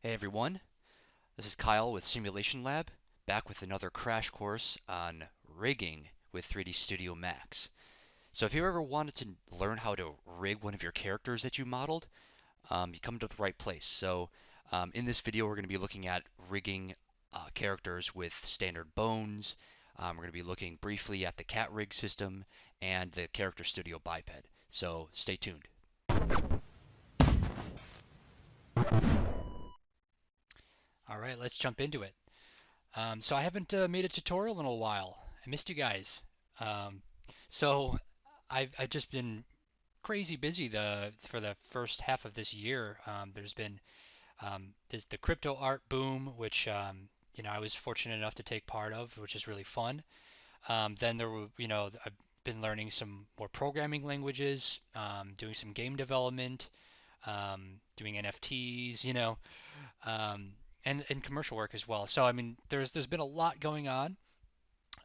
Hey everyone, this is Kyle with Simulation Lab, back with another crash course on rigging with 3D Studio Max. So if you ever wanted to learn how to rig one of your characters that you modeled, you come to the right place. In this video we're going to be looking at rigging characters with standard bones. We're going to be looking briefly at the cat rig system and the Character Studio biped. So stay tuned. All right, let's jump into it. So I haven't made a tutorial in a while. I missed you guys. Um, so I've just been crazy busy for the first half of this year. There's been the crypto art boom, which I was fortunate enough to take part of, which is really fun. Then there were I've been learning some more programming languages, doing some game development, doing NFTs, um, and commercial work as well. So I mean, there's been a lot going on,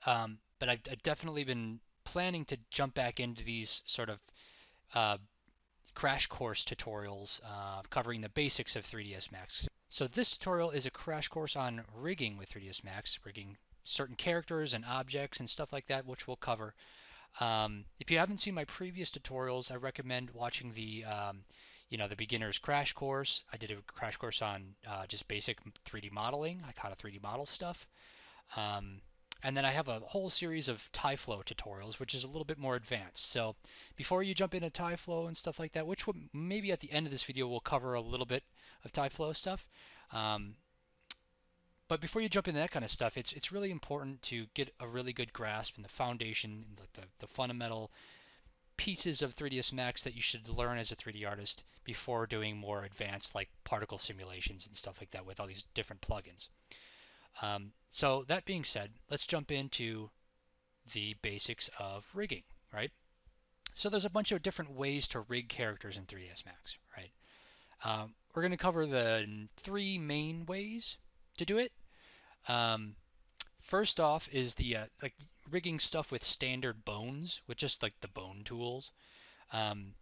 but I've definitely been planning to jump back into these sort of uh, crash course tutorials covering the basics of 3ds Max. So this tutorial is a crash course on rigging with 3ds Max, rigging certain characters and objects and stuff like that, which we'll cover. If you haven't seen my previous tutorials, I recommend watching the beginner's crash course. I did a crash course on just basic 3D modeling, like how to 3D model stuff. Um, and then I have a whole series of Tyflow tutorials, which is a little bit more advanced. So before you jump into Tyflow and stuff like that, which maybe at the end of this video we'll cover a little bit of Tyflow stuff. Um, but before you jump into that kind of stuff, it's really important to get a really good grasp and the foundation, the fundamental pieces of 3ds Max that you should learn as a 3D artist before doing more advanced like particle simulations and stuff like that with all these different plugins. So that being said, let's jump into the basics of rigging, right? So there's a bunch of different ways to rig characters in 3ds Max, right? We're going to cover the three main ways to do it. Um, First off is the like rigging stuff with standard bones, with just like the bone tools. Um,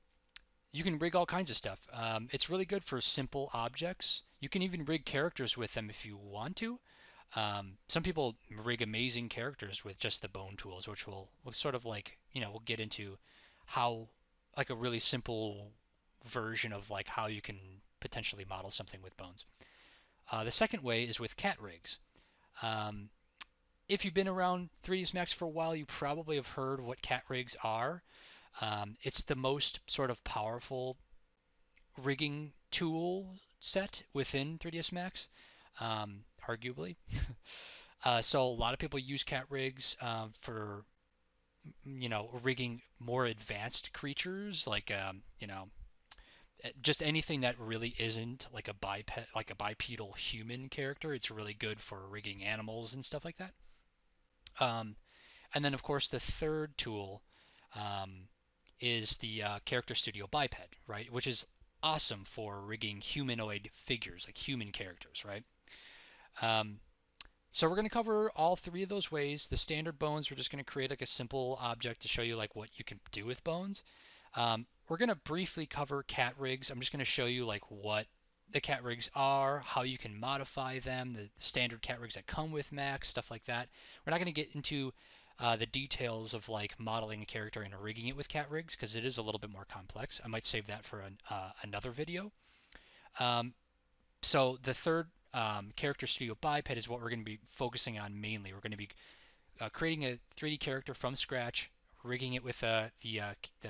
you can rig all kinds of stuff. It's really good for simple objects. You can even rig characters with them if you want to. Some people rig amazing characters with just the bone tools, which will sort of like, we'll get into how, like a really simple version of like how you can potentially model something with bones. The second way is with cat rigs. Um, if you've been around 3ds Max for a while, you probably have heard what cat rigs are. It's the most sort of powerful rigging tool set within 3ds Max, arguably. So a lot of people use cat rigs for rigging more advanced creatures like just anything that really isn't like a bipedal human character. It's really good for rigging animals and stuff like that. Um, and then of course the third tool um, is the Character Studio biped, right? Which is awesome for rigging humanoid figures, like human characters, right? Um, So we're going to cover all three of those ways. The standard bones, we're just going to create like a simple object to show you like what you can do with bones. We're going to briefly cover cat rigs. I'm just going to show you like what the cat rigs are, how you can modify them, the standard cat rigs that come with Max, stuff like that. We're not going to get into the details of like modeling a character and rigging it with cat rigs because it is a little bit more complex. I might save that for another video. Um, so the third Character Studio biped is what we're going to be focusing on mainly. We're going to be creating a 3D character from scratch, rigging it with the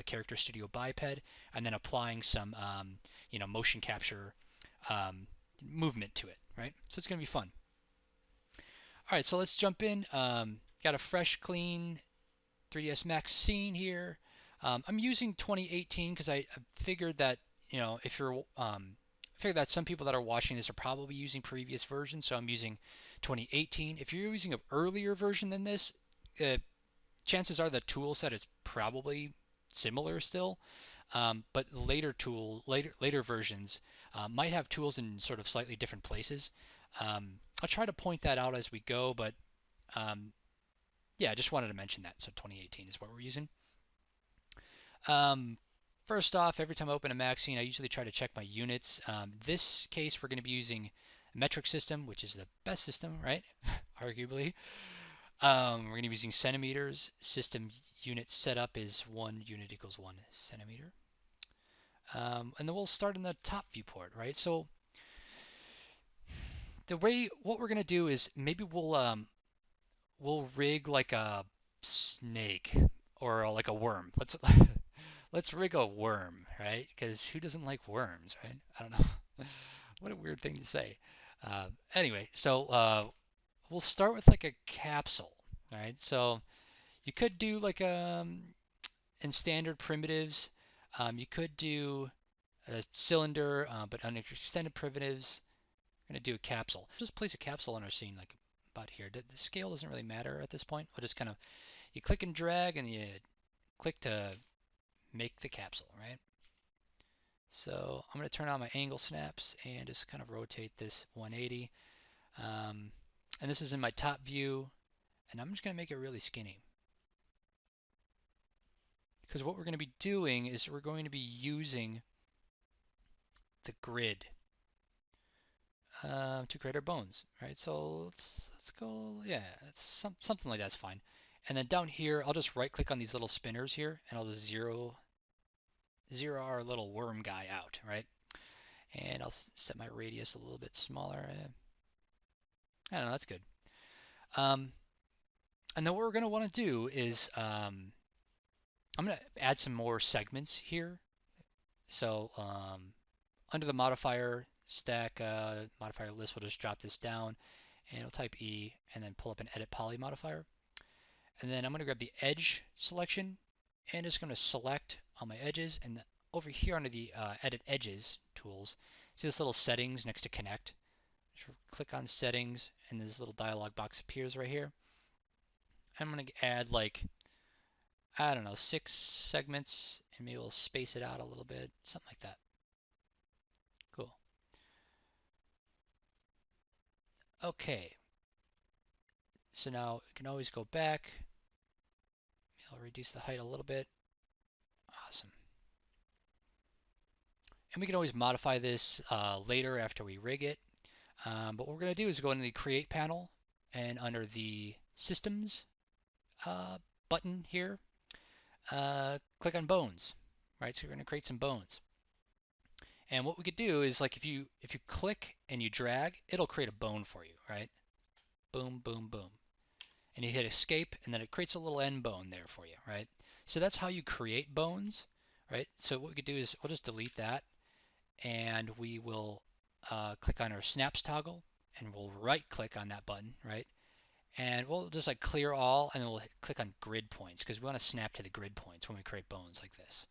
Character Studio biped, and then applying some motion capture um, movement to it. Right. So it's going to be fun. All right. So let's jump in. Got a fresh, clean 3ds Max scene here. I'm using 2018 because I figured that if you're I figured that some people that are watching this are probably using previous versions, so I'm using 2018. If you're using an earlier version than this, uh, chances are the tool set is probably similar still, but later versions might have tools in sort of slightly different places. I'll try to point that out as we go, but um, yeah, I just wanted to mention that. So 2018 is what we're using. Um, First off, every time I open a Max scene, I usually try to check my units. This case, we're going to be using metric system, which is the best system, right? Arguably. We're going to be using centimeters. System unit setup is 1 unit equals 1 centimeter. And then we'll start in the top viewport, right? So the way what we're going to do is maybe we'll rig like a snake or like a worm. Let's rig a worm, right? Because who doesn't like worms, right? I don't know. What a weird thing to say. Anyway, so we'll start with like a capsule, right? So you could do like in standard primitives, you could do a cylinder, but under extended primitives, we're gonna do a capsule. Just place a capsule on our scene like about here. The scale doesn't really matter at this point. We'll just kind of you click and drag and you click to make the capsule, right? So I'm going to turn on my angle snaps and just kind of rotate this 180. And this is in my top view, and I'm just going to make it really skinny. Because what we're going to be doing is we're going to be using the grid to create our bones, right? So let's go, yeah, it's something like that's fine. And then down here, I'll just right click on these little spinners here, and I'll just zero our little worm guy out, right? And I'll set my radius a little bit smaller. I don't know, that's good. Um, and then what we're going to want to do is I'm going to add some more segments here. So under the modifier stack modifier list, we'll just drop this down and we'll type E and then pull up an edit poly modifier. And then I'm going to grab the edge selection and just going to select all my edges. And over here under the edit edges tools, see this little settings next to connect. Just click on settings and this little dialog box appears right here. I'm going to add like, I don't know, 6 segments and maybe we'll space it out a little bit, something like that. Cool. Okay. So now we can always go back. I'll reduce the height a little bit. Awesome. And we can always modify this later after we rig it. But what we're going to do is go into the Create panel and under the Systems button here, click on Bones. Right, so we're going to create some bones. And what we could do is like if you click and you drag, it'll create a bone for you, right? Boom, boom, boom. And you hit escape and then it creates a little end bone there for you, right? So that's how you create bones, right? So what we could do is we'll just delete that and we will click on our snaps toggle and we'll right click on that button, right? And we'll just like clear all and then we'll click on grid points because we want to snap to the grid points when we create bones like this.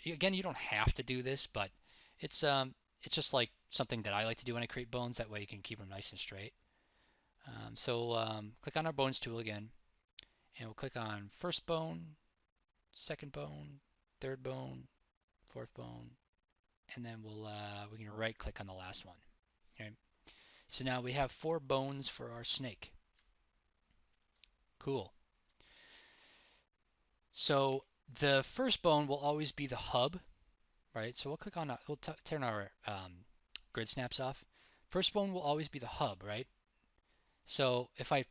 Again, you don't have to do this, but it's just like something that I like to do when I create bones. That way you can keep them nice and straight. Click on our bones tool again, and we'll click on first bone, second bone, third bone, fourth bone, and then we can right click on the last one. Okay. So now we have 4 bones for our snake. Cool. So the first bone will always be the hub, right? So we'll click on, we'll turn our grid snaps off. First bone will always be the hub, right? So if I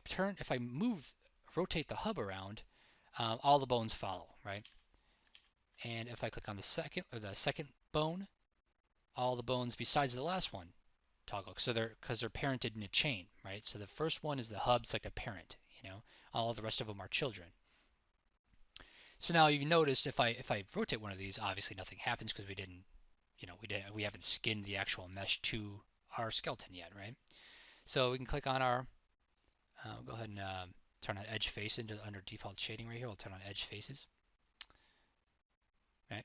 rotate the hub around, all the bones follow, right? And if I click on the second bone, all the bones besides the last one toggle. So because they're parented in a chain, right? So the first one is the hub, it's like the parent, you know. All the rest of them are children. So now you notice if I rotate one of these, obviously nothing happens because we didn't, you know, we haven't skinned the actual mesh to our skeleton yet, right? So we can click on our, we'll go ahead and turn on edge face under default shading right here. We'll turn on edge faces, right?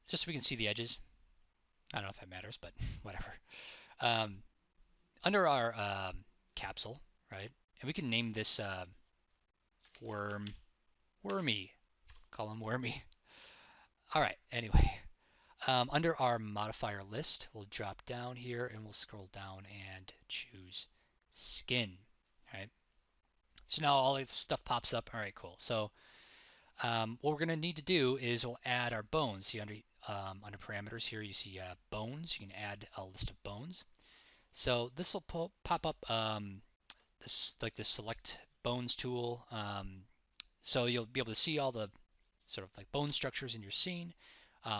Just so we can see the edges. I don't know if that matters, but whatever. Under our capsule, right? And we can name this Wormy. Call him Wormy. All right. Anyway, under our modifier list, we'll drop down here and we'll scroll down and choose skin. All right. So now all this stuff pops up. All right, cool. So what we're going to need to do is we'll add our bones. See under parameters here, you see bones. You can add a list of bones. So this will pop up this like this select bones tool. So you'll be able to see all the sort of like bone structures in your scene.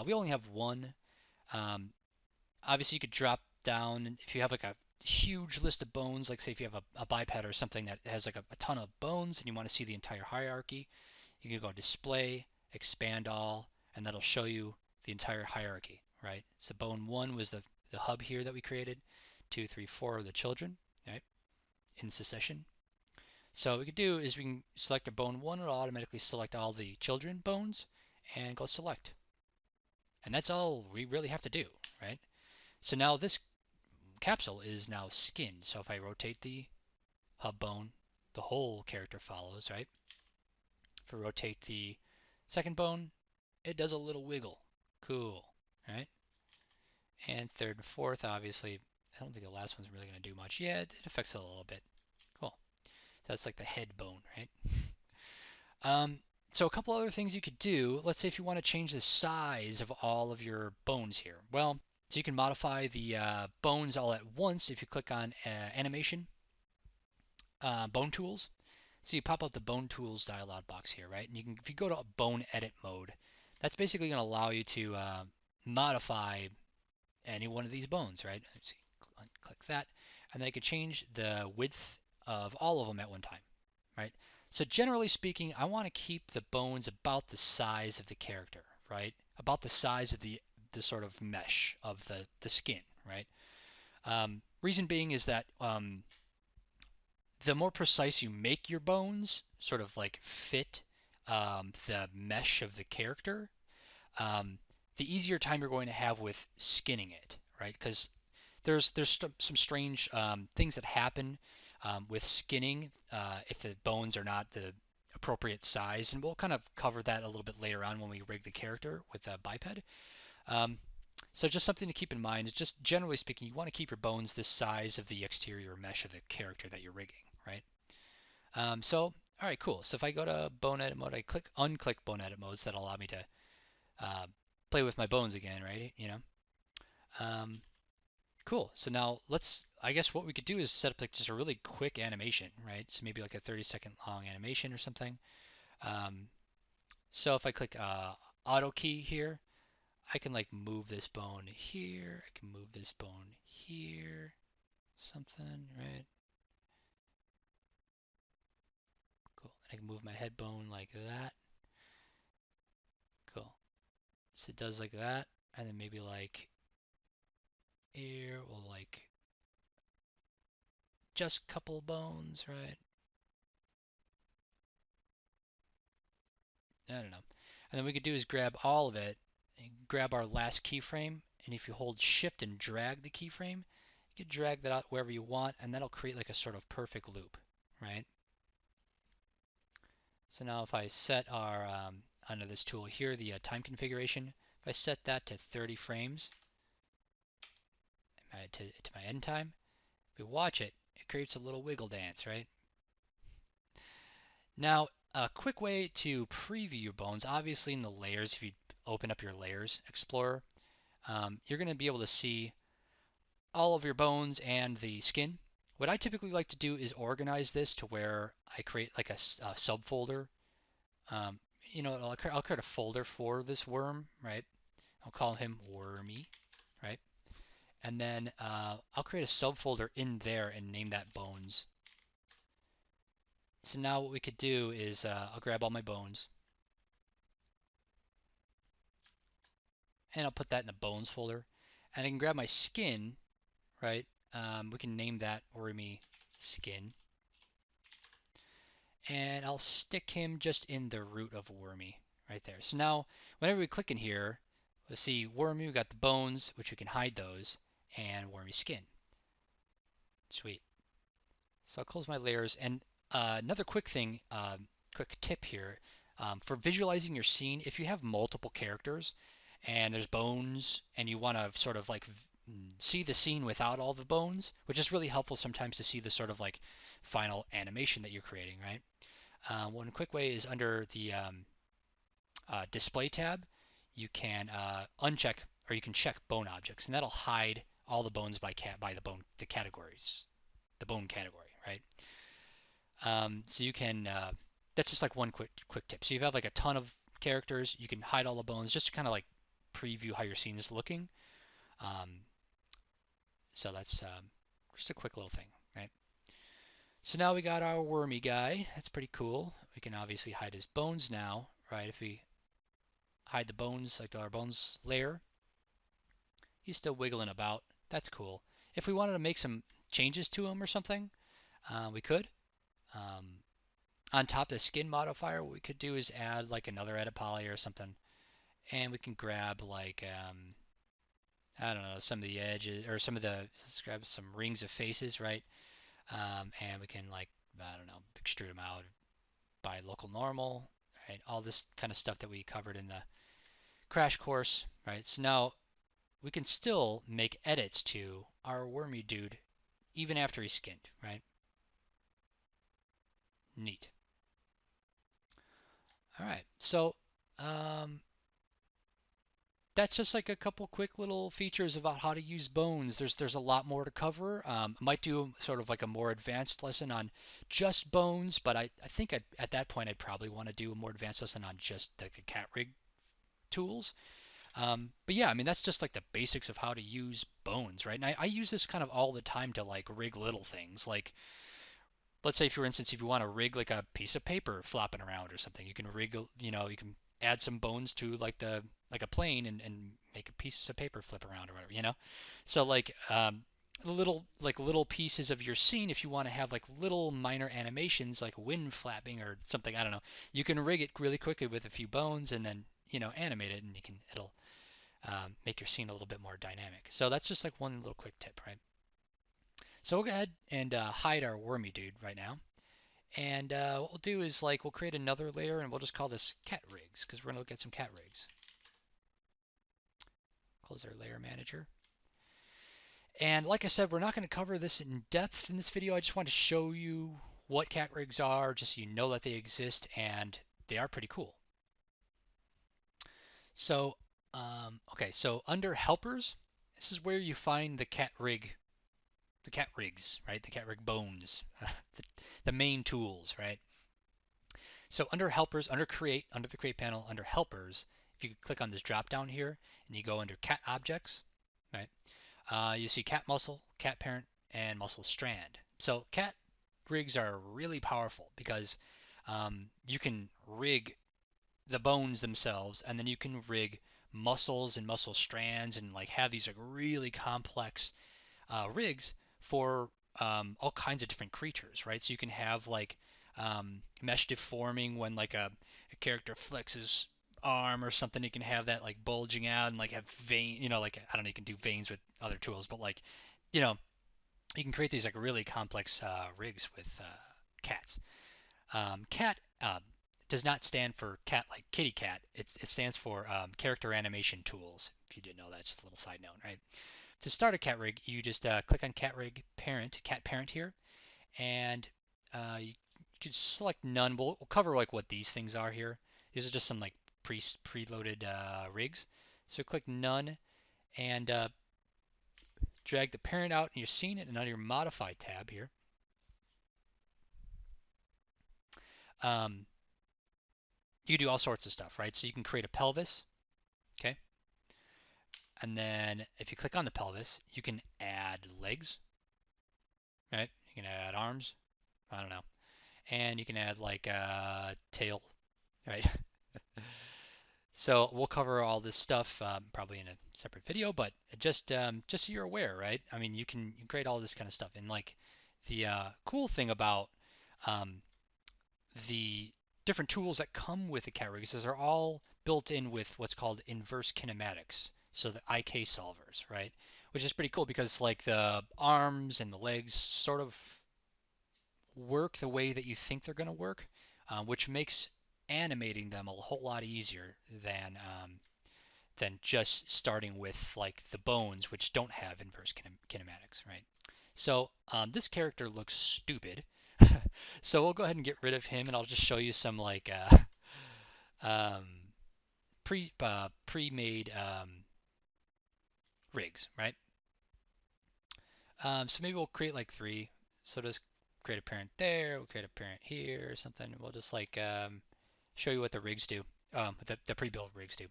We only have one. Um, Obviously, you could drop down if you have like a huge list of bones, like say if you have a biped or something that has like a ton of bones and you want to see the entire hierarchy, you can go display, expand all, and that'll show you the entire hierarchy, right? So bone 1 was the hub here that we created. 2, 3, 4 are the children, right, in succession. So what we could do is we can select a bone 1, it'll automatically select all the children bones, and go select. And that's all we really have to do, right? So now this capsule is now skinned. So if I rotate the hub bone, the whole character follows, right? If I rotate the second bone, it does a little wiggle. Cool, right? And third and fourth, obviously, I don't think the last one's really going to do much. Yeah, it affects it a little bit. Cool. So that's like the head bone, right? Um, so a couple other things you could do. Let's say if you want to change the size of all of your bones here. Well, so you can modify the bones all at once if you click on animation, bone tools. So you pop up the bone tools dialog box here, right? And you can, if you go to bone edit mode, that's basically going to allow you to modify any one of these bones, right? So click that, and then I could change the width of all of them at one time, right? So generally speaking, I want to keep the bones about the size of the character, right? About the size of the sort of mesh of the skin, right? Reason being is that the more precise you make your bones, sort of like fit the mesh of the character, um, the easier time you're going to have with skinning it, right? Because there's some strange things that happen with skinning if the bones are not the appropriate size, and we'll kind of cover that a little bit later on when we rig the character with a biped. Um, so just something to keep in mind is just generally speaking, you want to keep your bones the size of the exterior mesh of the character that you're rigging, right? So, all right, cool. So if I go to bone edit mode, I unclick bone edit modes, that'll allow me to uh, play with my bones again, right? You know. Um, cool. So now I guess what we could do is set up like just a really quick animation, right? So maybe like a 30-second long animation or something. Um, so if I click auto key here, I can like move this bone here. I can move this bone here, something, right? Cool. And I can move my head bone like that. Cool. So it does like that, and then maybe like ear or like just a couple bones, right? I don't know. And then we could do is grab all of it, and grab our last keyframe, and if you hold shift and drag the keyframe, you can drag that out wherever you want, and that'll create like a sort of perfect loop, right? So now if I set our, under this tool here, the time configuration, if I set that to 30 frames to my end time, if we watch it, it creates a little wiggle dance, right? Now, a quick way to preview your bones, obviously in the layers, if you open up your layers explorer, you're going to be able to see all of your bones and the skin. What I typically like to do is organize this to where I create like a subfolder. Um, I'll create a folder for this worm, right? I'll call him Wormy, right? And then I'll create a subfolder in there and name that bones. So now what we could do is I'll grab all my bones and I'll put that in the bones folder. And I can grab my skin, right? We can name that Wormy Skin. And I'll stick him just in the root of Wormy right there. So now whenever we click in here, we'll see Wormy, we got the bones, which we can hide those, and Wormy Skin. Sweet. So I'll close my layers. And another quick thing, quick tip here, for visualizing your scene, if you have multiple characters and there's bones and you want to sort of like see the scene without all the bones, which is really helpful sometimes to see the sort of like final animation that you're creating, right? One quick way is under the display tab, you can uncheck or you can check bone objects, and that'll hide all the bones by the categories, the bone category, right? So you can that's just like one quick tip. So you have like a ton of characters, you can hide all the bones just to kind of like preview how your scene is looking. Um, so that's just a quick little thing, right? So now we got our wormy guy. That's pretty cool. We can obviously hide his bones now, right? If we hide the bones, like our bones layer, he's still wiggling about. That's cool. If we wanted to make some changes to him or something, we could. Um, on top of the skin modifier, what we could do is add like another edit poly or something, and we can grab like I don't know, some of the edges or some of the let's grab some rings of faces, right? And we can like I don't know, extrude them out by local normal, right? All this kind of stuff that we covered in the crash course, right? So now we can still make edits to our wormy dude even after he's skinned, right? Neat. All right, so um, that's just like a couple quick little features about how to use bones. There's a lot more to cover. I might do sort of like a more advanced lesson on just bones, but I think at that point I'd probably want to do a more advanced lesson on just like the cat rig tools. But yeah, I mean that's just like the basics of how to use bones, right? And I use this kind of all the time to like rig little things. Like let's say for instance, if you want to rig like a piece of paper flopping around or something, you can rig, you can add some bones to like a plane and make a piece of paper flip around or whatever. So like little pieces of your scene, if you want to have like little minor animations like wind flapping or something, I don't know, you can rig it really quickly with a few bones and then animate it, and it'll make your scene a little bit more dynamic. So that's just like one little quick tip, right? So we'll go ahead and hide our wormy dude right now. And what we'll do is like we'll create another layer and we'll just call this cat rigs because we're gonna look at some cat rigs. Close our layer manager. And like I said, we're not going to cover this in depth in this video. I just want to show you what cat rigs are, just so you know that they exist, and they are pretty cool. So, okay, so under helpers, this is where you find the cat rigs, right? The cat rig bones, the main tools, right? So under helpers, under the create panel, under helpers, if you click on this drop down here and you go under cat objects, right? You see cat muscle, cat parent, and muscle strand. So cat rigs are really powerful because you can rig the bones themselves, and then you can rig muscles and muscle strands, and like have these like really complex rigs for all kinds of different creatures, right? So you can have like mesh deforming when like a character flexes arm or something. You can have that like bulging out and like have vein, like I don't know, you can do veins with other tools, but like you know, you can create these like really complex rigs with cats. Cat does not stand for cat like kitty cat. It stands for character animation tools. If you didn't know that, just a little side note, right? To start a cat rig, you just click on cat rig parent, cat parent here, and you can select none. We'll cover like what these things are here. These are just some like preloaded rigs. So click none and drag the parent out, and you're seeing it. And under your modify tab here, um, you can do all sorts of stuff, right? So you can create a pelvis, okay? And then if you click on the pelvis, you can add legs, right? You can add arms. I don't know. And you can add like a tail, right? So we'll cover all this stuff probably in a separate video, but just so you're aware, right? I mean, you create all this kind of stuff, and like the cool thing about um, the different tools that come with the cat rigs is they're all built in with what's called inverse kinematics, so the IK solvers, right? Which is pretty cool because like the arms and the legs sort of work the way that you think they're going to work, which makes animating them a whole lot easier than just starting with like the bones, which don't have inverse kinematics, right? So this character looks stupid, so we'll go ahead and get rid of him, and I'll just show you some like um, pre-made rigs, right? So maybe we'll create like 3. So just create a parent there. We'll create a parent here or something. We'll just like show you what the rigs do. The pre-built rigs do.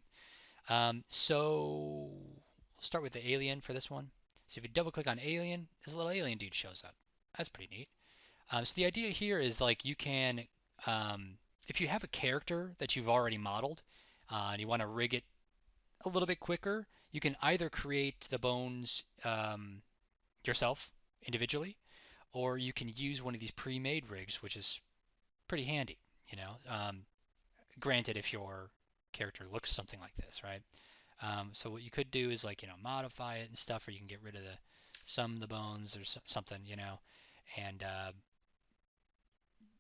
So we'll start with the alien for this one. So if you double click on alien, this little alien dude shows up. That's pretty neat. So the idea here is like you can, if you have a character that you've already modeled and you want to rig it a little bit quicker, you can either create the bones yourself individually, or you can use one of these pre-made rigs, which is pretty handy. You know, granted, if your character looks something like this, right? So what you could do is like modify it and stuff, or you can get rid of some of the bones or something, and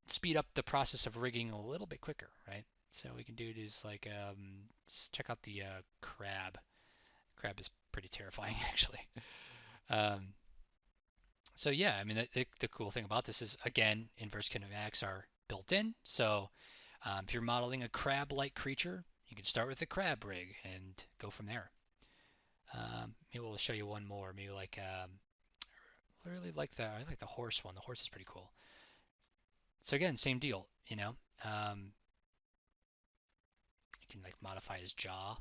speed up the process of rigging a little bit quicker, right? So what we can do is like check out the crab. Crab is pretty terrifying actually. Um, so yeah, I mean the cool thing about this is again inverse kinematics are built in. So if you're modeling a crab-like creature, you can start with the crab rig and go from there. Maybe we'll show you one more. Maybe like really like I like the horse one. The horse is pretty cool. So again, same deal. You can like modify his jaw.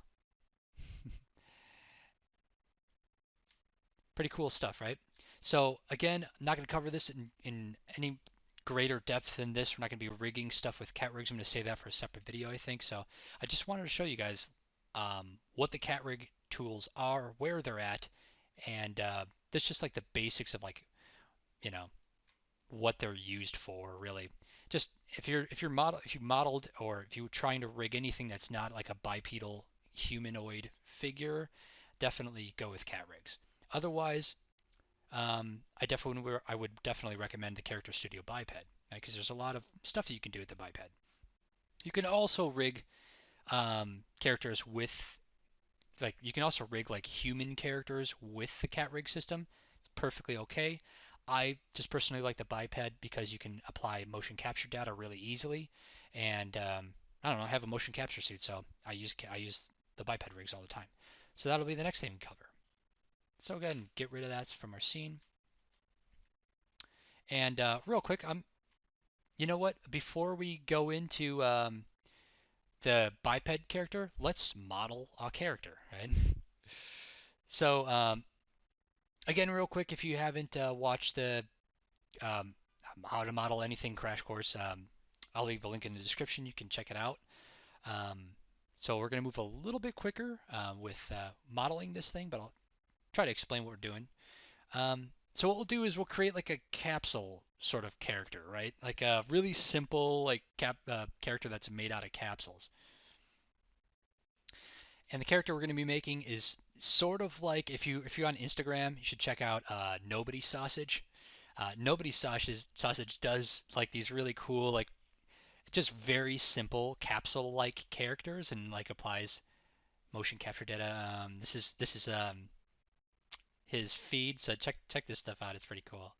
Pretty cool stuff, right? So again, I'm not going to cover this in any greater depth than this. We're not going to be rigging stuff with cat rigs. I'm going to save that for a separate video, I think. So I just wanted to show you guys what the cat rig tools are, where they're at, and that's just like the basics of like you know what they're used for, really. Just if you modeled or if you're trying to rig anything that's not like a bipedal humanoid figure, definitely go with cat rigs. Otherwise, I would definitely recommend the Character Studio biped, right? Because there's a lot of stuff that you can do with the biped. You can also rig characters with like you can also rig like human characters with the cat rig system. It's perfectly okay. I just personally like the biped because you can apply motion capture data really easily, and I don't know, I have a motion capture suit, so I use the biped rigs all the time. So that'll be the next thing we cover. So go ahead and get rid of that from our scene. And real quick, you know what? Before we go into the biped character, let's model our character, right? So again, real quick, if you haven't watched the um, how to model anything crash course, I'll leave a link in the description. You can check it out. Um, so we're going to move a little bit quicker with modeling this thing, but I'll try to explain what we're doing. So what we'll do is we'll create like a capsule sort of character, right? Like a really simple like character that's made out of capsules. And the character we're going to be making is sort of like if you're on Instagram, you should check out Nobody Sausage. Nobody Sausage does like these really cool like just very simple capsule-like characters and like applies motion capture data. This is his feed, so check this stuff out. It's pretty cool.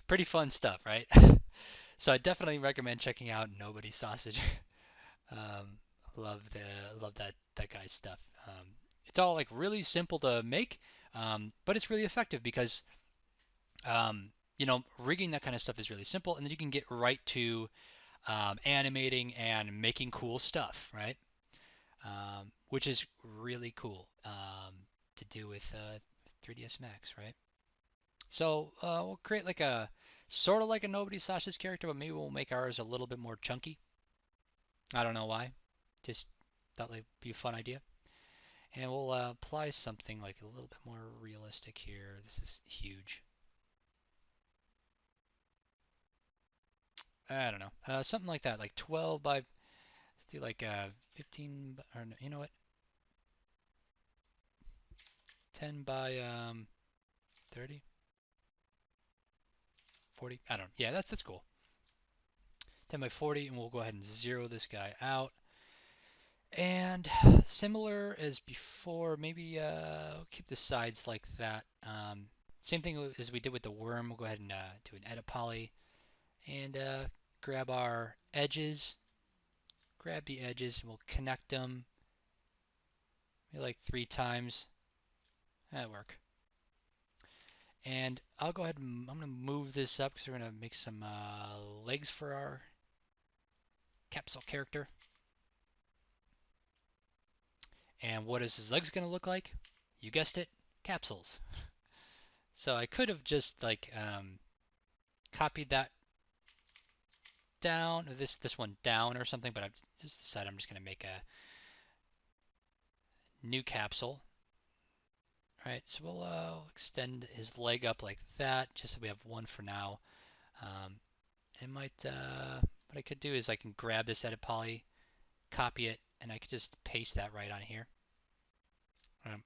Pretty fun stuff, right? So I definitely recommend checking out Nobody Sausage. um, love that guy's stuff. It's all like really simple to make, but it's really effective because rigging that kind of stuff is really simple, and then you can get right to animating and making cool stuff, right? Which is really cool to do with 3ds Max, right? So we'll create like a sort of like a Nobody Sausage character, but maybe we'll make ours a little bit more chunky. I don't know why. Just thought it'd be a fun idea. And we'll apply something like a little bit more realistic here. This is huge. I don't know. Something like that, like 12 by, let's do like 15, or no, you know what? 10 by 30, 40. I don't know. Yeah, that's cool. 10 by 40, and we'll go ahead and zero this guy out. And similar as before, maybe we'll keep the sides like that. Same thing as we did with the worm. We'll go ahead and do an edit poly and grab our edges. Grab the edges and we'll connect them maybe like 3 times. That'll work. And I'll go ahead and I'm going to move this up because we're going to make some legs for our capsule character. And what is his legs going to look like? You guessed it, capsules. So I could have just like copied that down, this one down or something, but I've just decided I'm just going to make a new capsule. All right, so we'll extend his leg up like that, just so we have one for now. Um, it might, what I could do is I can grab this edit poly, copy it, and I could just paste that right on here. Um,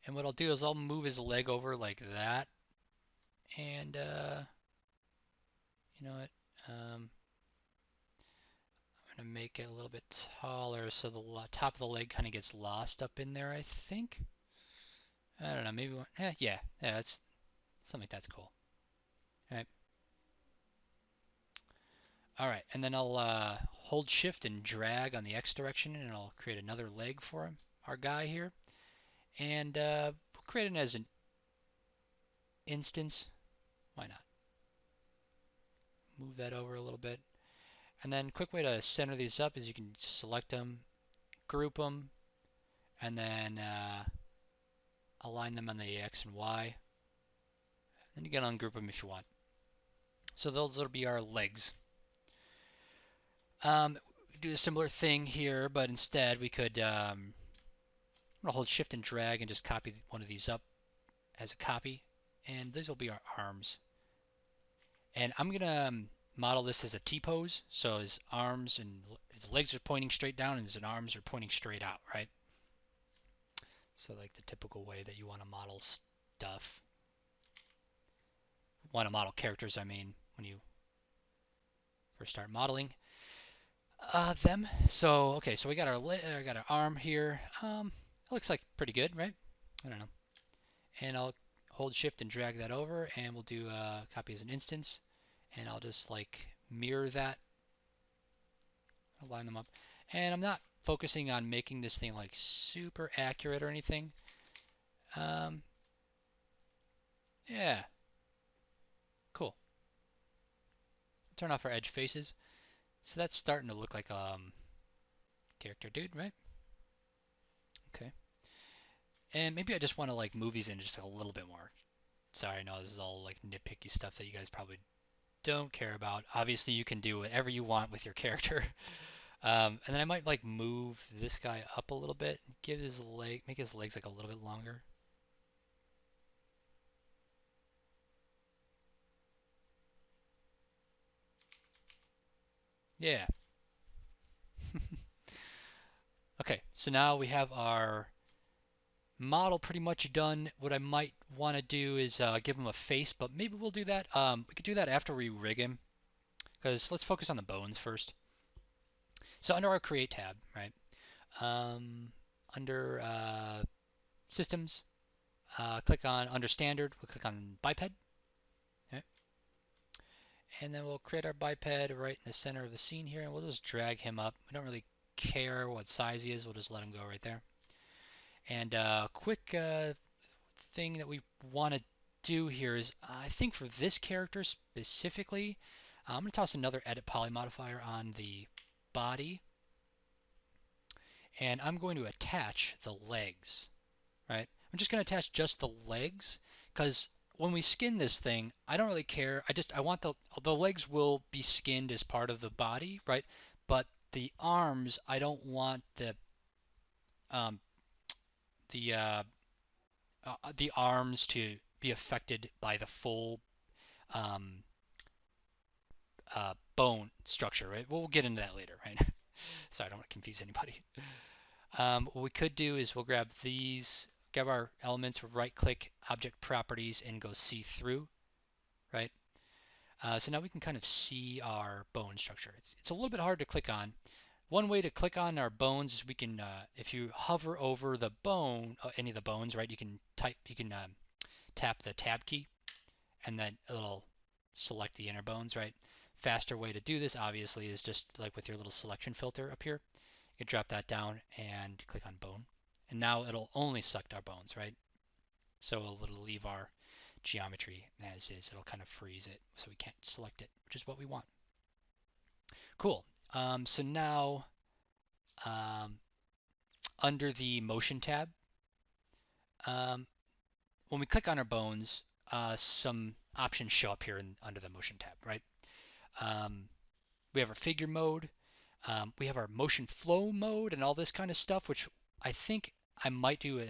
and what I'll do is I'll move his leg over like that, and you know what? I'm gonna make it a little bit taller so the top of the leg kind of gets lost up in there, I think. I don't know, maybe yeah, that's something like that's cool. All right. All right, and then I'll hold shift and drag on the X direction and I'll create another leg for him, our guy here. And we'll create it as an instance. Why not? Move that over a little bit. And then quick way to center these up is you can select them, group them, and then align them on the X and Y. Then you can ungroup them if you want. So those will be our legs. We do a similar thing here, but instead we could I'm gonna hold shift and drag and just copy one of these up as a copy. And these will be our arms. And I'm gonna model this as a T-pose, so his arms and his legs are pointing straight down and his arms are pointing straight out, right? So like the typical way that you want to model stuff. Want to model characters, I mean, when you first start modeling them. So okay, so we got got our arm here. It looks like pretty good, right? I don't know. And I'll hold shift and drag that over, and we'll do copy as an instance, and I'll just like mirror that. I'll line them up, and I'm not focusing on making this thing like super accurate or anything. Um, yeah, cool. Turn off our edge faces. So that's starting to look like character dude, right? Okay. And maybe I just want to like move these in just a little bit more. Sorry, I know this is all like nitpicky stuff that you guys probably don't care about. Obviously, you can do whatever you want with your character. And then I might like move this guy up a little bit, give his leg, make his legs like a little bit longer. Yeah. Okay, so now we have our model pretty much done. What I might want to do is give him a face, but maybe we'll do that. We could do that after we rig him, because let's focus on the bones first. So under our create tab, right? Um, under systems, click on under standard. We'll click on biped, okay? And then we'll create our biped right in the center of the scene here, and we'll just drag him up. We don't really care what size he is. We'll just let him go right there. And quick thing that we want to do here is, I think for this character specifically, I'm going to toss another edit poly modifier on the body, and I'm going to attach the legs, right? I'm just going to attach just the legs, because when we skin this thing, I don't really care. I want the legs will be skinned as part of the body, right? But the arms, I don't want um, the the arms to be affected by the full um, bone structure, right? We'll get into that later, right? Sorry, I don't want to confuse anybody. What we could do is we'll grab these, grab our elements, right click object properties and go see through, right? So now we can kind of see our bone structure. It's a little bit hard to click on. One way to click on our bones is we can, if you hover over the bone, any of the bones, right? You can tap the tab key, and then it'll select the inner bones, right? Faster way to do this, obviously, is just like with your little selection filter up here. You drop that down and click on bone, and now it'll only select our bones, right? So it'll leave our geometry as is. It'll kind of freeze it, so we can't select it, which is what we want. Cool. So now um, under the motion tab, um, when we click on our bones, some options show up here under the motion tab, right? Um, we have our figure mode, we have our motion flow mode, and all this kind of stuff, which I think I might do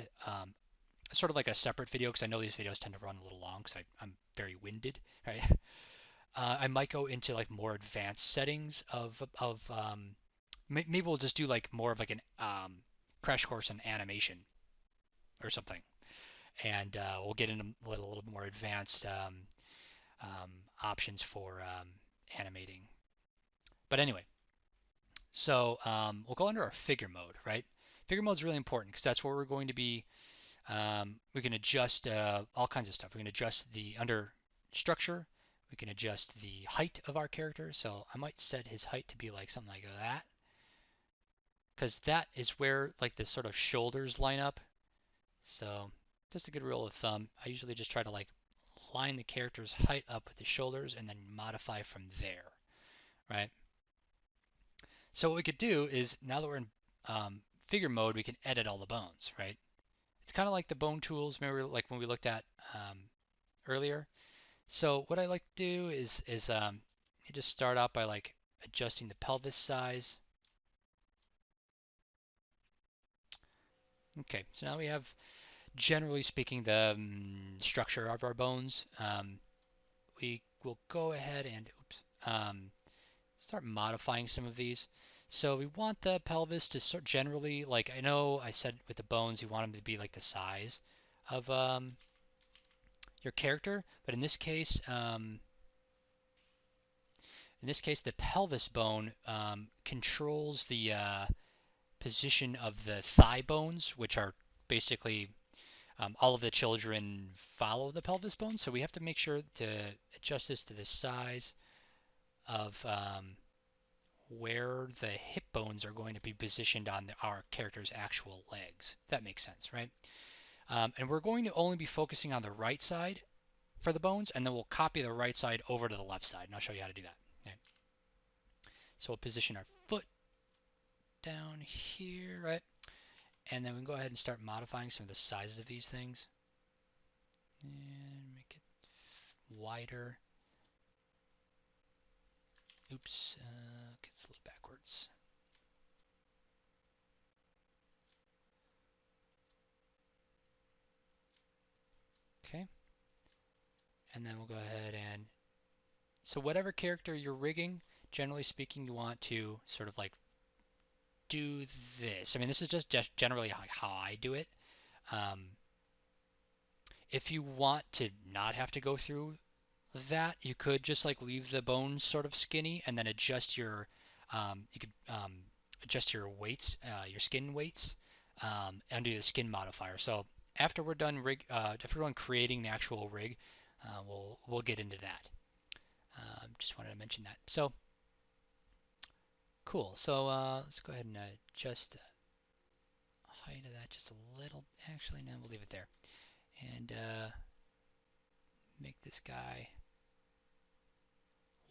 sort of like a separate video because I know these videos tend to run a little long because I'm very winded, right? I might go into like more advanced settings of maybe we'll just do like more of like an crash course on animation or something, and we'll get into a little bit more advanced um, options for animating. But anyway, so we'll go under our figure mode, right? Figure mode is really important because that's where we're going to be. We can adjust all kinds of stuff. We can adjust the under structure. We can adjust the height of our character. So I might set his height to be like something like that, because that is where like the sort of shoulders line up. So just a good rule of thumb. I usually just try to like line the character's height up with the shoulders and then modify from there, right? So what we could do is now that we're in figure mode, we can edit all the bones, right? It's kind of like the bone tools, remember like when we looked at earlier. So what I like to do is you just start out by like adjusting the pelvis size. Okay, so now we have, generally speaking, the structure of our bones. We will go ahead and start modifying some of these. So we want the pelvis to sort generally, like I know I said with the bones, you want them to be like the size of your character, but in this case, the pelvis bone controls the position of the thigh bones, which are basically all of the children follow the pelvis bone. So we have to make sure to adjust this to the size of where the hip bones are going to be positioned on our character's actual legs. That makes sense, right? And we're going to only be focusing on the right side for the bones, and then we'll copy the right side over to the left side, and I'll show you how to do that. Okay. So we'll position our foot down here, right? And then we can go ahead and start modifying some of the sizes of these things. And make it wider. Oops, it's a little backwards. Okay. And then we'll go ahead and, so whatever character you're rigging, generally speaking, you want to sort of like do this. I mean, this is just generally how I do it. Um, if you want to not have to go through that, you could just like leave the bones sort of skinny and then adjust your you could adjust your weights, your skin weights, and do the skin modifier. So after we're done after we're done creating the actual rig, we'll get into that. Just wanted to mention that. So cool. So let's go ahead and adjust the height of that just a little. Actually, no, we'll leave it there. And make this guy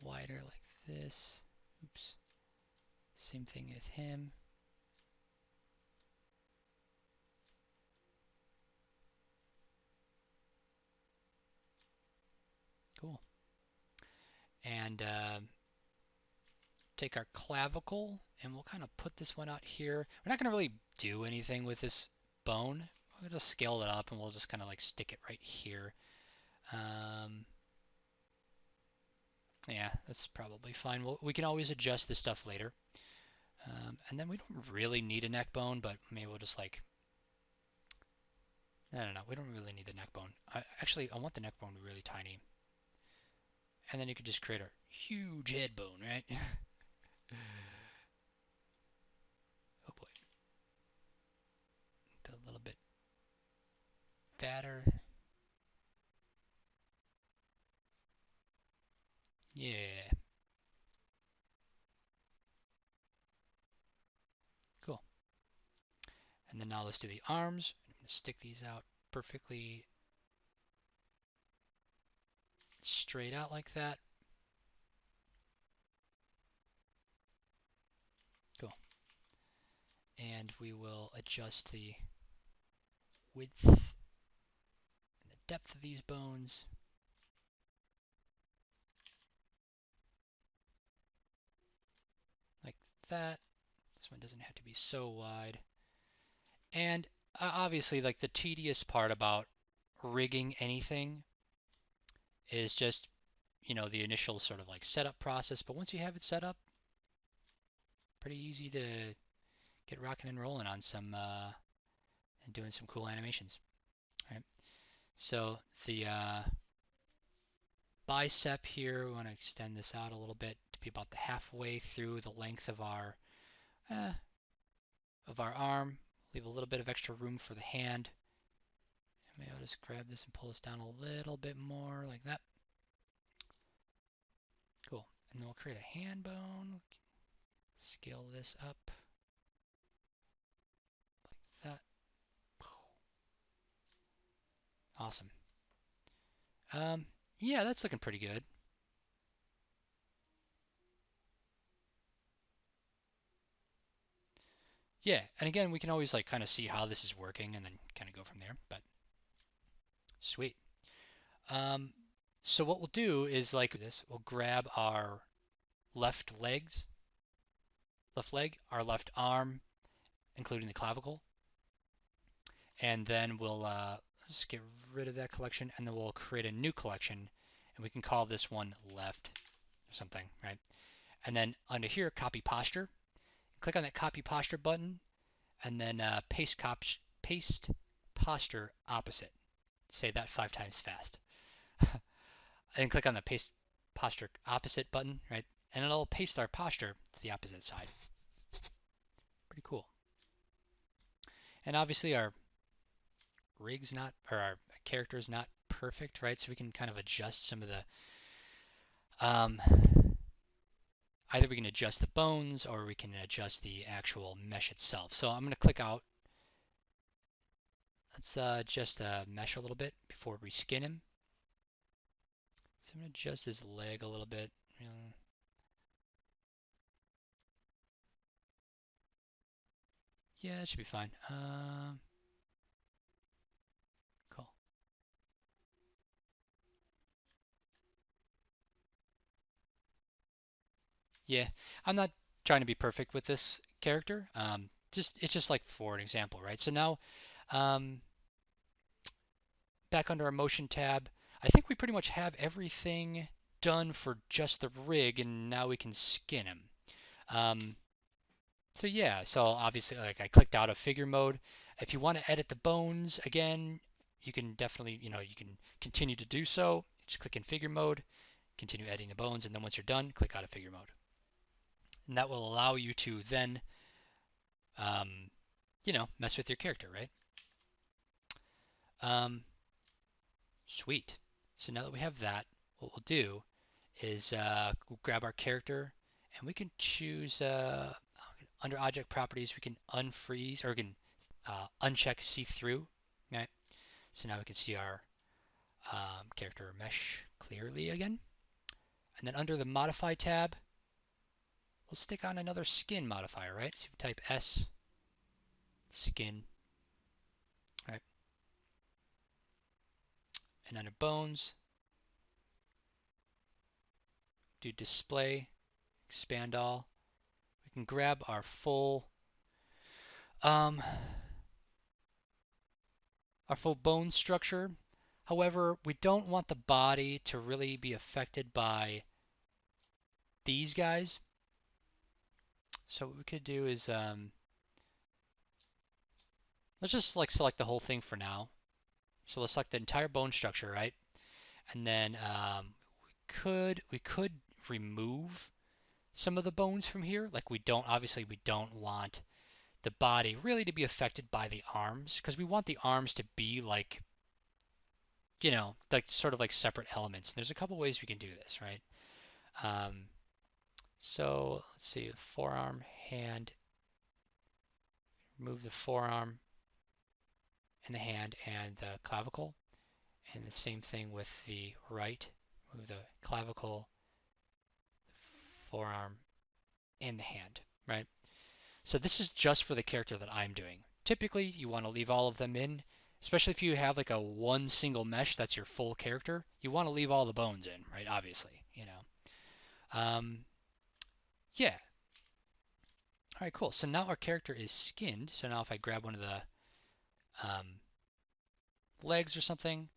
wider like this. Oops. Same thing with him. Cool. And take our clavicle and we'll kind of put this one out here. We're not going to really do anything with this bone. We'll just scale it up and we'll just kind of like stick it right here. Yeah, that's probably fine. We can always adjust this stuff later. And then we don't really need a neck bone, but maybe we'll just like, I don't know, we don't really need the neck bone. Actually, I want the neck bone to be really tiny. And then you could just create a huge head bone, right? Oh boy, a little bit fatter. Yeah, cool. And then now let's do the arms. I'm going to stick these out perfectly straight out like that. Cool. And we will adjust the width and the depth of these bones. Like that. This one doesn't have to be so wide. And obviously, like the tedious part about rigging anything is just, the initial sort of like setup process. But once you have it set up, pretty easy to get rocking and rolling on some and doing some cool animations. All right. So the bicep here, we want to extend this out a little bit to be about the halfway through the length uh, of our arm. Leave a little bit of extra room for the hand. Maybe I'll just grab this and pull this down a little bit more like that. Cool. And then we'll create a hand bone. Scale this up like that. Awesome. Um, yeah, that's looking pretty good. Yeah, and again, we can always like kind of see how this is working and then kind of go from there. But sweet. Um, so what we'll do is like this. We'll grab our left legs, left leg, our left arm, including the clavicle, and then we'll just get rid of that collection, and then we'll create a new collection, and we can call this one left or something, right? And then under here, copy posture. Click on that copy posture button, and then paste posture opposite. Say that 5 times fast. And click on the paste posture opposite button, right? And it'll paste our posture to the opposite side. Pretty cool. And obviously our rig's not, or our character is not perfect, right? So we can kind of adjust some of the, um, either we can adjust the bones or we can adjust the actual mesh itself. So I'm going to click out. Let's adjust the mesh a little bit before we skin him. So I'm going to adjust his leg a little bit. Yeah, that should be fine. Cool. Yeah, I'm not trying to be perfect with this character. It's just like for an example, right? So now, um, back under our motion tab, I think we pretty much have everything done for just the rig, and now we can skin him. Um, so yeah, so obviously, like I clicked out of figure mode. If you want to edit the bones again, you can definitely, you can continue to do so. Just click in figure mode, continue editing the bones, and then once you're done, click out of figure mode. And that will allow you to then, um, mess with your character, right? Um, Sweet. So now that we have that, what we'll do is we'll grab our character and we can choose under object properties, we can unfreeze or we can uncheck see through. Right? So now we can see our character mesh clearly again. And then under the modify tab, we'll stick on another skin modifier, right? So we type S skin, right? And under bones, do display, expand all. We can grab um, our full bone structure. However, we don't want the body to really be affected by these guys. So what we could do is let's just like select the whole thing for now. So let's select the entire bone structure, right? And then we could remove some of the bones from here. Like we don't want the body really to be affected by the arms because we want the arms to be like, like sort of like separate elements. And there's a couple ways we can do this, right? Um, so let's see, forearm, hand, remove the forearm and the hand and the clavicle. And the same thing with the right, move the clavicle, the forearm, and the hand, right? So this is just for the character that I'm doing. Typically, you want to leave all of them in, especially if you have like a one single mesh that's your full character. You want to leave all the bones in, right? Obviously. Yeah. All right, cool. So now our character is skinned. So now if I grab one of the um, legs or something,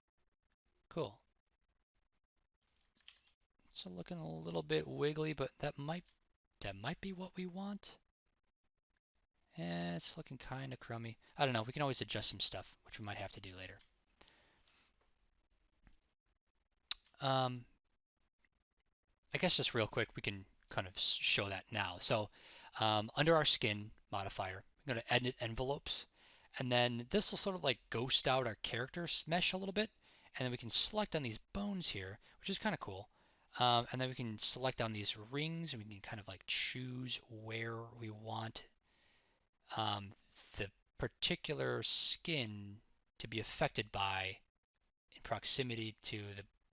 cool. So looking a little bit wiggly, but that might be what we want. It's looking kind of crummy. I don't know. We can always adjust some stuff, which we might have to do later. Um, I guess just real quick, we can kind of show that now. So under our skin modifier, I'm going to edit envelopes. And then this will sort of like ghost out our character mesh a little bit. And then we can select on these bones here, which is kind of cool. And then we can select on these rings and we can kind of like choose where we want um, the particular skin to be affected by in proximity to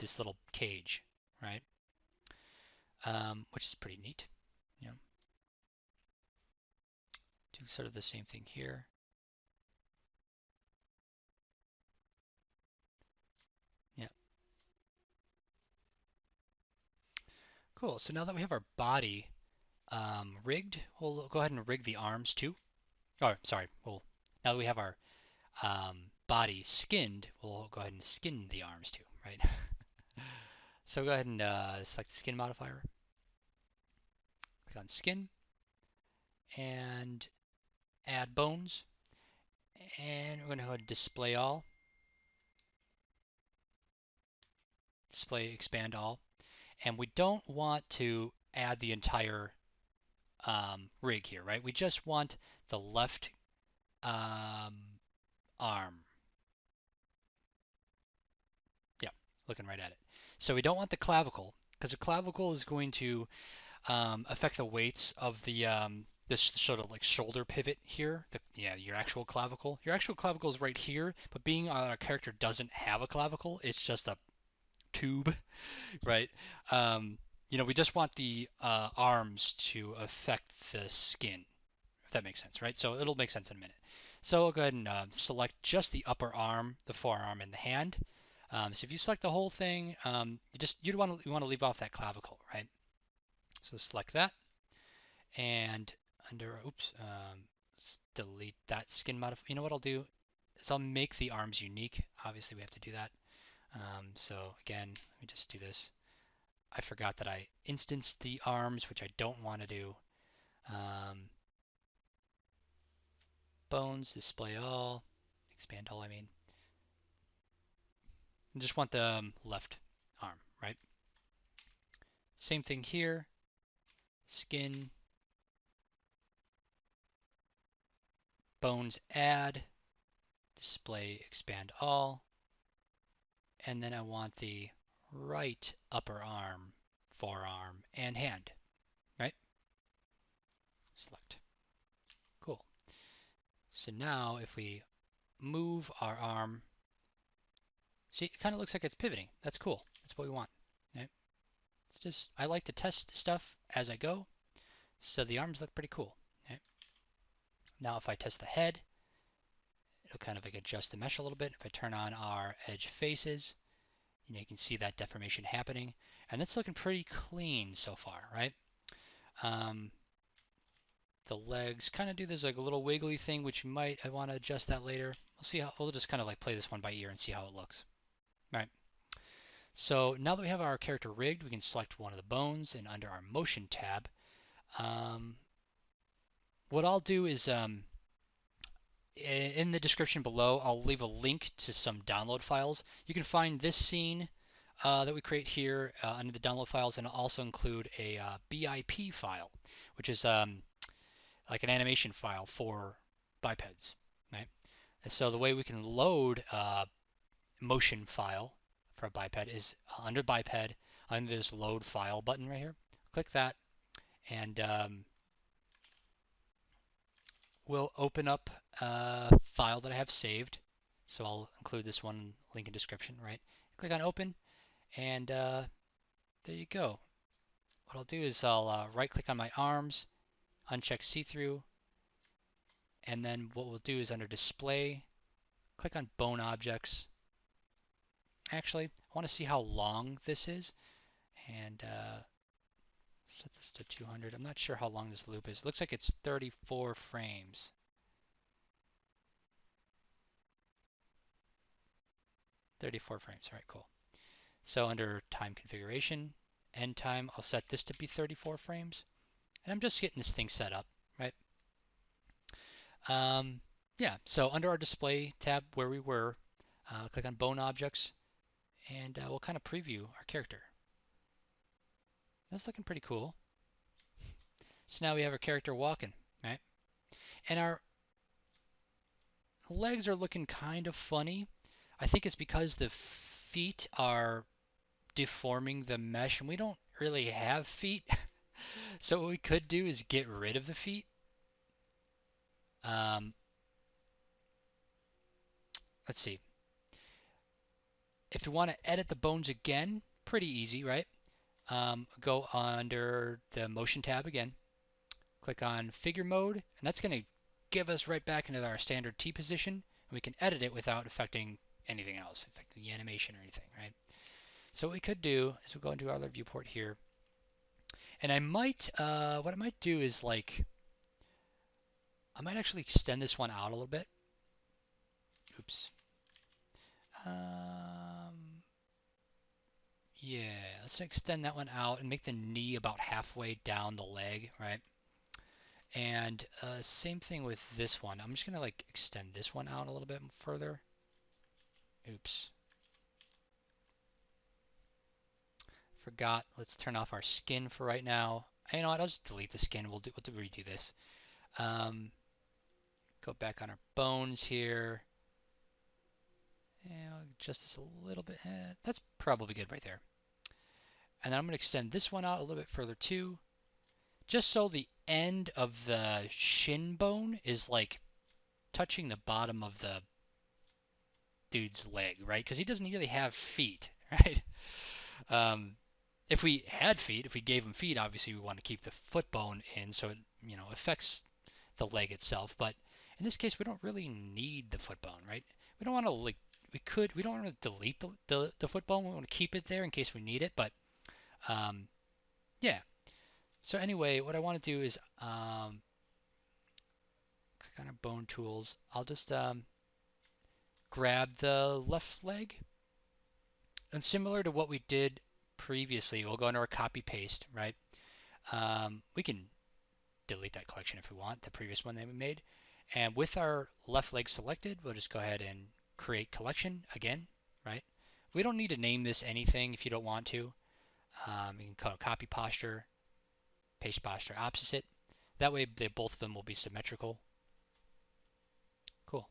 this little cage, right? Which is pretty neat. You know, do sort of the same thing here. Yeah, cool. So now that we have our body rigged, we'll go ahead and rig the arms too. Oh, sorry. Well, now that we have our body skinned, we'll go ahead and skin the arms too, right? So go ahead and select the skin modifier. Click on skin and add bones. And we're going to go ahead and display all. Display expand all. And we don't want to add the entire rig here, right? We just want the left um, arm. Yeah, looking right at it. So we don't want the clavicle because the clavicle is going to affect the weights of the this sort of like shoulder pivot here. Your actual clavicle. Your actual clavicle is right here, but being our character doesn't have a clavicle, it's just a tube, right? Um, we just want the arms to affect the skin, if that makes sense, right? So it'll make sense in a minute. So we'll go ahead and select just the upper arm, the forearm, and the hand. So if you select the whole thing, you want to leave off that clavicle, right? So select that, and under let's delete that skin modify. You know what I'll do is I'll make the arms unique. Obviously we have to do that. So again, let me just do this. I forgot that I instanced the arms, which I don't want to do. Um, bones, display all, expand all, I mean. I just want the left arm, right? Same thing here, skin, bones add, display expand all, and then I want the right upper arm, forearm, and hand, right? Select. Cool. So now if we move our arm, see, it kind of looks like it's pivoting. That's cool. That's what we want. Right? It's just, I like to test stuff as I go, so the arms look pretty cool. Right? Now if I test the head, it'll kind of like adjust the mesh a little bit. If I turn on our edge faces, you can see that deformation happening. And that's looking pretty clean so far, right? The legs kind of do this like a little wiggly thing, which I want to adjust that later. We'll just kind of like play this one by ear and see how it looks. All right. So now that we have our character rigged, we can select one of the bones, and under our motion tab, what I'll do is in the description below, I'll leave a link to some download files. You can find this scene that we create here under the download files, and also include a BIP file, which is like an animation file for bipeds, right? And so the way we can load a motion file for a biped is under biped, under this load file button right here. Click that, and we'll open up a file that I have saved. So I'll include this one link in description, right? Click on open, and there you go. What I'll do is I'll right click on my arms, uncheck see-through, and then what we'll do is under display, click on bone objects. Actually, I want to see how long this is, and set this to 200. I'm not sure how long this loop is. It looks like it's 34 frames. 34 frames. All right, cool. So under time configuration, end time, I'll set this to be 34 frames. And I'm just getting this thing set up, right? Yeah, so under our display tab where we were, click on bone objects, and we'll kind of preview our character. That's looking pretty cool. So now we have our character walking, right? And our legs are looking kind of funny. I think it's because the feet are deforming the mesh, and we don't really have feet. So what we could do is get rid of the feet. Um, let's see. If you want to edit the bones again, pretty easy, right? Go under the motion tab again, click on figure mode, and that's going to give us right back into our standard T position, and we can edit it without affecting anything else, affecting the animation or anything, right? So what we could do is we'll go into our other viewport here, and I might, what I might do is like, I might actually extend this one out a little bit. Oops. Yeah, let's extend that one out and make the knee about halfway down the leg, right? And same thing with this one. I'm just gonna like extend this one out a little bit further. Oops. Forgot. Let's turn off our skin for right now. You know what? I'll just delete the skin. We'll redo this. Go back on our bones here. And I'll adjust this a little bit. That's probably good right there. And then I'm going to extend this one out a little bit further too, just so the end of the shin bone is like touching the bottom of the dude's leg, right? Because he doesn't really have feet, right? Um, if we had feet, if we gave him feet, obviously we want to keep the foot bone in, so it affects the leg itself. But in this case, we don't really need the foot bone, right? We don't want to like we don't want to delete the foot bone. We want to keep it there in case we need it. But yeah. So anyway, what I want to do is click on our bone tools. I'll just grab the left leg, and similar to what we did previously, we'll go into our copy paste, right? We can delete that collection if we want, the previous one that we made. And with our left leg selected, we'll just go ahead and create collection again, right? We don't need to name this anything if you don't want to. You can call it copy posture, paste posture opposite. That way both of them will be symmetrical. Cool.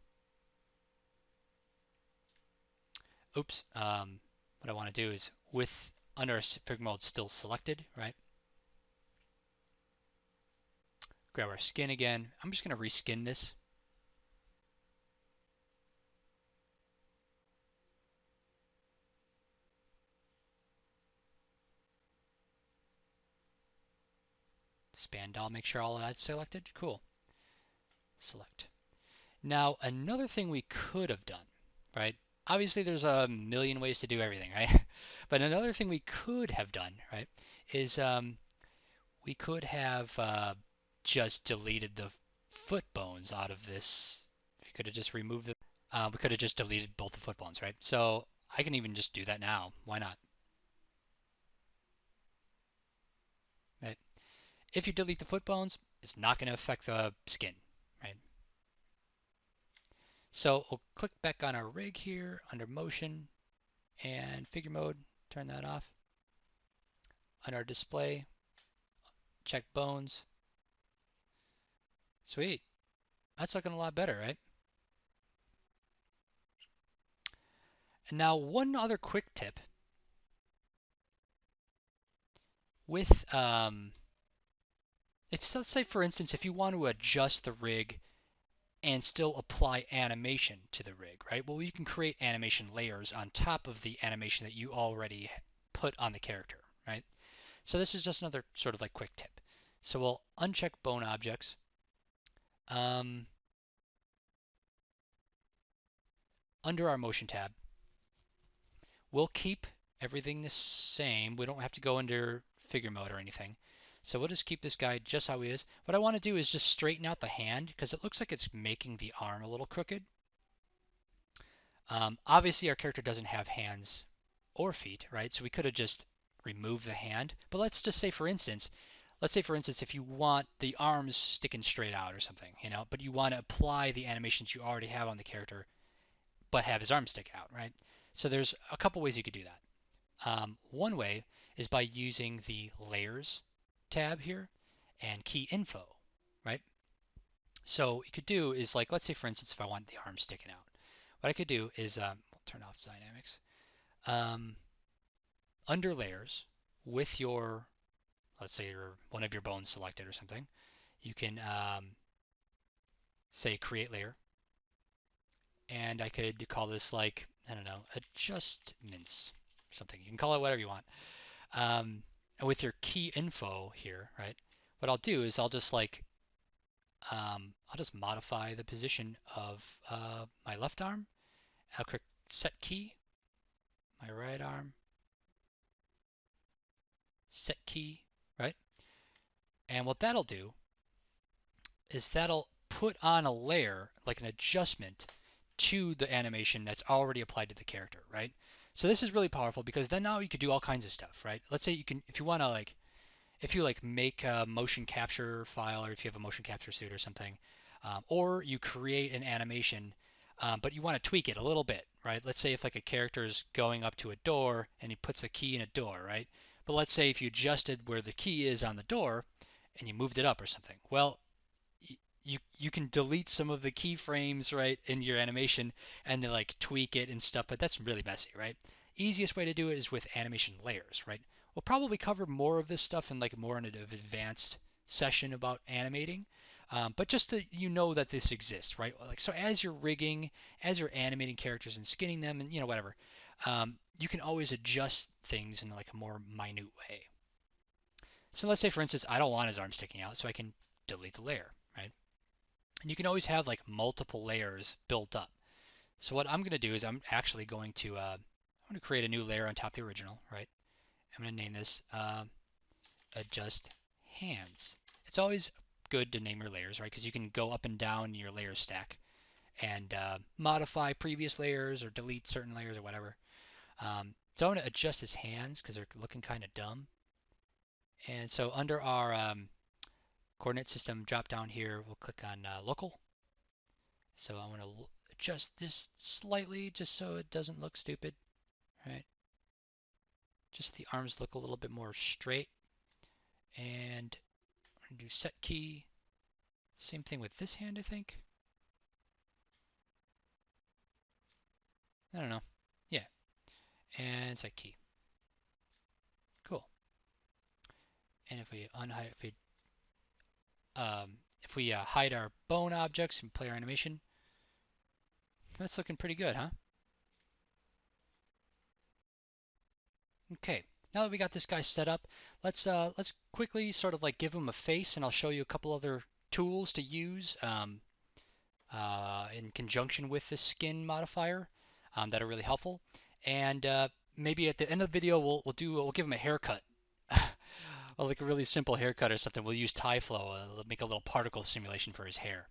Oops. What I want to do is with under figure mode still selected, right? Grab our skin again. I'm just going to reskin this. Span doll, make sure all of that's selected. Cool. Select. Now, another thing we could have done, right? Obviously, there's a million ways to do everything, right? But another thing we could have done, right, is we could have just deleted the foot bones out of this. We could have just removed the. We could have just deleted both the foot bones, right? So I can even just do that now. Why not? Right? If you delete the foot bones, it's not going to affect the skin, right? So we'll click back on our rig here under motion and figure mode. turn that off. On our display, check bones. Sweet. That's looking a lot better, right? And now one other quick tip with if let's say for instance if you want to adjust the rig and still apply animation to the rig, right? Well, you can create animation layers on top of the animation that you already put on the character, right? So this is just another sort of like quick tip. So we'll uncheck bone objects. Um, Under our motion tab, we'll keep everything the same. We don't have to go under figure mode or anything. So we'll just keep this guy just how he is. What I want to do is just straighten out the hand because it looks like it's making the arm a little crooked. Obviously, our character doesn't have hands or feet, right? So we could have just removed the hand. But let's just say, for instance, if you want the arms sticking straight out or something, but you want to apply the animations you already have on the character, but have his arms stick out, right? So there's a couple ways you could do that. One way is by using the Layers tab here and Key Info, right? So what you could do is like, let's say for instance, if I want the arm sticking out, what I could do is we'll turn off dynamics. Um, Under Layers, with your, let's say one of your bones selected or something, you can say Create Layer, and I could call this like, I don't know, adjustments, something. You can call it whatever you want. And with your key info here, right? What I'll do is I'll just modify the position of my left arm. I'll click Set Key, my right arm, Set Key, right? And what that'll do is that'll put on a layer, like an adjustment, to the animation that's already applied to the character, right? So this is really powerful because then now you could do all kinds of stuff, right? Let's say you can, if you want to if you make a motion capture file, or if you have a motion capture suit or something, or you create an animation, but you want to tweak it a little bit, right? Let's say if like a character is going up to a door and he puts the key in a door, right? But let's say if you adjusted where the key is on the door and you moved it up or something, well, you can delete some of the keyframes, right, in your animation and then like tweak it and stuff, but that's really messy, right? Easiest way to do it is with animation layers, right? We'll probably cover more of this stuff in like more in an advanced session about animating, but just so you know that this exists, right? Like so, as you're rigging, as you're animating characters and skinning them, and whatever, you can always adjust things in like a more minute way. So let's say, for instance, I don't want his arm sticking out, so I can delete the layer, right? And you can always have like multiple layers built up. So what I'm going to do is I'm actually going to create a new layer on top of the original, right? I'm going to name this adjust hands. It's always good to name your layers, right? Because you can go up and down your layer stack and modify previous layers or delete certain layers or whatever. So I'm going to adjust his hands because they're looking kind of dumb. And so under our coordinate system drop down here, we'll click on local. So I'm going to adjust this slightly just so it doesn't look stupid, right? Just the arms look a little bit more straight. And I'm going to do set key. Same thing with this hand, I think. I don't know. Yeah. And set key. Cool. And if we unhide, if we hide our bone objects and play our animation, that's looking pretty good, huh? Okay. Now that we got this guy set up, let's quickly sort of like give him a face, and I'll show you a couple other tools to use in conjunction with this skin modifier that are really helpful. And maybe at the end of the video, we'll give him a haircut, or like a really simple haircut or something. We'll use Tyflow, make a little particle simulation for his hair,